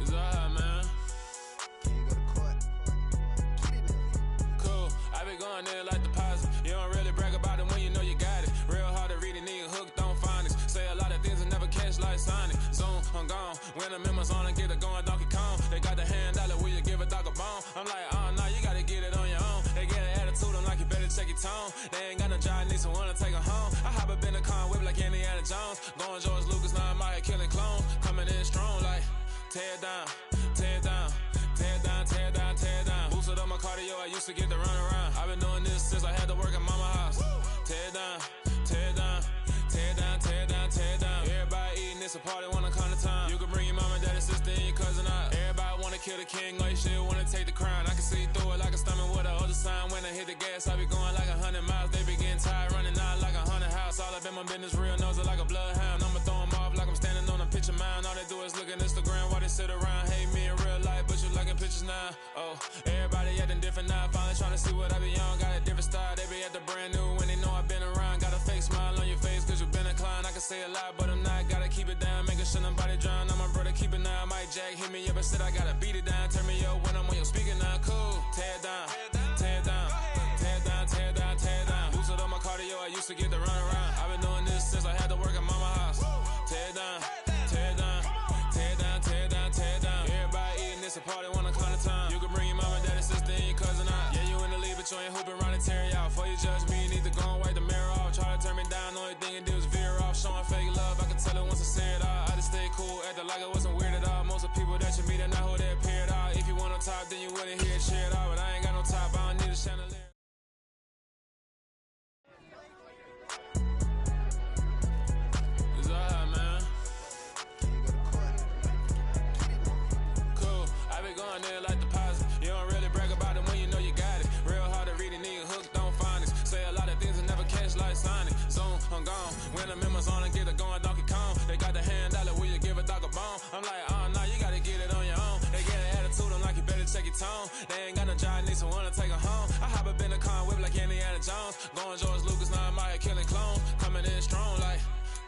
It's alright, man. Cool, I be going there like deposit. You don't really brag about it when you know you got it. Real hard to read a nigga hooked on phonics. Say a lot of things and never catch like Sonic. Zoom, I'm gone. When the members on and get it going Donkey Kong. They got the hand dollar, will you give a dog a bone? I'm like, oh no, you gotta get it on your own. They get an attitude, I'm like, you better check your tone. They ain't got no job, need someone to take her home. I hop up in the car, whip like Indiana Jones. Going George Lucas, now I'm out here killing clones. Coming in strong like, tear down, tear down, tear down, tear down, tear down. Boosted up my cardio, I used to get to run around. I've been doing this since I had to work at mama house. Tear down, tear down, tear down, tear down, tear down. Everybody eating, it's a party when I come to time. You can bring your mama, daddy, sister, and your cousin out. Everybody wanna kill the king, or you shit wanna take the crown. I can see through it like a stomach with a other sign. When I hit the gas, I be going like 100 miles. They be getting tired, running out like 100 house. All up in my business, real nose it like a bloodhound. I'ma throw 'em off like I'm standing on a picture mound. All they do is look at Instagram while they sit around. Hate me in real life, but you liking pictures now. Oh, everybody acting different now. Finally trying to see what I be on. Got a different style, they be at the brand new when they know I've been around. Got a fake smile on your face cause you been inclined. I can say a lot, but I'm not. Gotta keep it down, making sure nobody drown. I'm my brother, keep it now. Mike Jack hit me up and said I gotta beat it down. Turn me up when I'm on your speaker now. Cool, tear down, tear down, a party, wanna come to town. You can bring your mama, daddy, sister, and your cousin out. Yeah, you in the lead, but you ain't hooping around and tear you out. Before you judge me, you need to go and wipe the mirror off. Try to turn me down, only thing you do is veer off. Showing fake love, I can tell it once I say it all. I just stay cool, acting like I wasn't weird at all. Most of the people that you meet are not who they appear at all. If you want on top, then you wouldn't hear it cheer at all. But I ain't got no top, I don't need a chandelier. It's alright, man. Cool, I be going there like deposit. You don't really brag about it when you know you got it. Real hard to read a nigga hooked on phonics. Say a lot of things and never catch like Sonic. Zone, I'm gone. When the members on and get it going Donkey Kong. They got the hand dollar, will you give a dog a bone? I'm like, oh no, you gotta get it on your own. They get an attitude, I'm like, you better check your tone. They ain't got no job, need someone to take her home. I hop up in the car and whip like Indiana Jones. Going George Lucas, now I'm out here killing clones. Coming in strong like,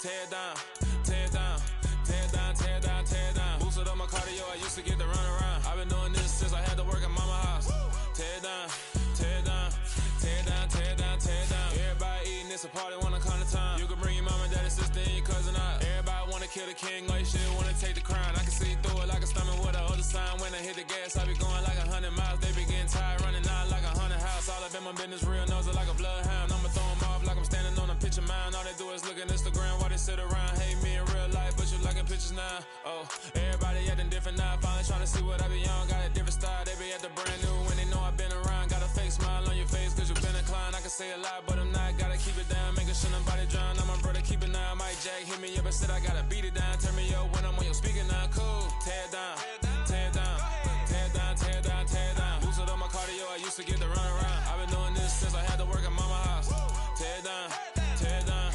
tear down, tear down, tear down, tear down, tear down. Boosted up my cardio, I used to get to run around. I've been doing this since I had to work at mama house. Tear down, tear down, tear down, tear down, tear down. Everybody eating, it's a party, wanna come to town. You can bring your mama, daddy, sister, and your cousin out. Everybody wanna kill the king, like shit, wanna take the crown. I can see through it like a stomach with a other sign. When I hit the gas, I be going like 100 miles. They be getting tired, running out like 100 house. All up in my business, real nose it like a bloodhound. I'ma throw them off like I'm standing on a picture mound. All they do is look at Instagram while they sit around. Hate me in real life, but you liking pictures now. Oh, everybody acting different now. Finally trying to see what I be on. Got a different style, they be at the brand new when they know I've been around. Got a fake smile on your face cause you been inclined. I can say a lot, but I'm not. Gotta keep it down, making sure nobody drown. I'm my brother, keep it now. Mike Jack hit me up and said I gotta beat it down. Turn me up when I'm on your speaker now. Cool, tear down, tear down, tear down, tear down, tear down. Boosted up my cardio, I used to get to run around. I've been doing this since I had to work at mama house. Tear down, tear down,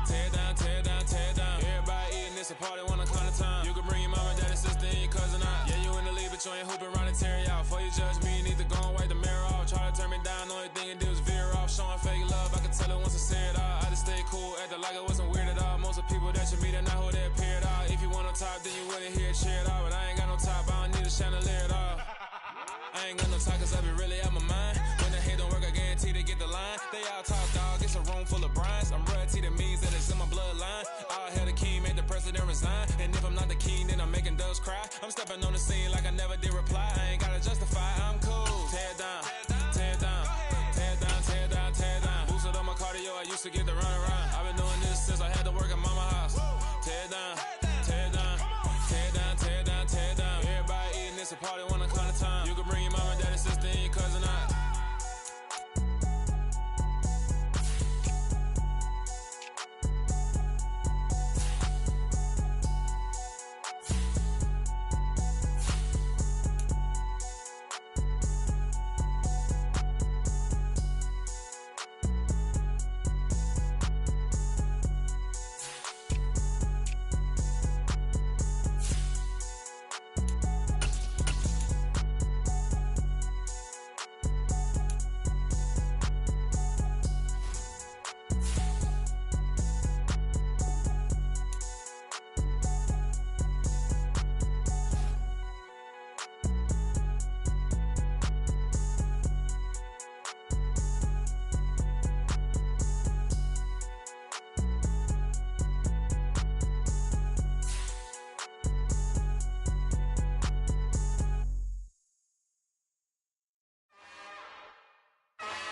tear down, tear down, tear down. Everybody eating, it's a party, wanna come to town. You can bring your mama, daddy, sister, and your cousin out. Yeah, you in the lead, but you ain't hooping around and tear you out. Before you judge me, you need to go and wipe the mirror off. Try to turn me down, only thing you do is veer off. Showing fake love, I can tell it once I say it all. I just stay cool, acting like I wasn't weird at all. Most of the people that you meet are not who they appear at all. If you want on top, then you wouldn't hear it cheer at all. But I ain't got no top, I don't need a chandelier at all. I ain't got no talk cause I be really out my mind. When the hate don't work, I guarantee to get the line. They all talk dog, it's a room full of brinds. I'm royalty, that means that it's in my bloodline. All hell the king, made the president resign. And if I'm not the king, then I'm making doves cry. I'm stepping on the scene like I never did reply. I ain't gotta justify, I'm cool. Tear down, tear down, tear down, tear down, tear down. Boosted up my cardio, I used to get to run around. I've been doing this since I had to work at mama house. Tear down, tear down, tear down, tear down, tear down. Everybody eating, it's a party, wanna come to town. You can bring your mama, daddy, sister, and your cousin out.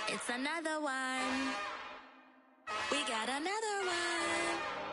It's another one. We got another one.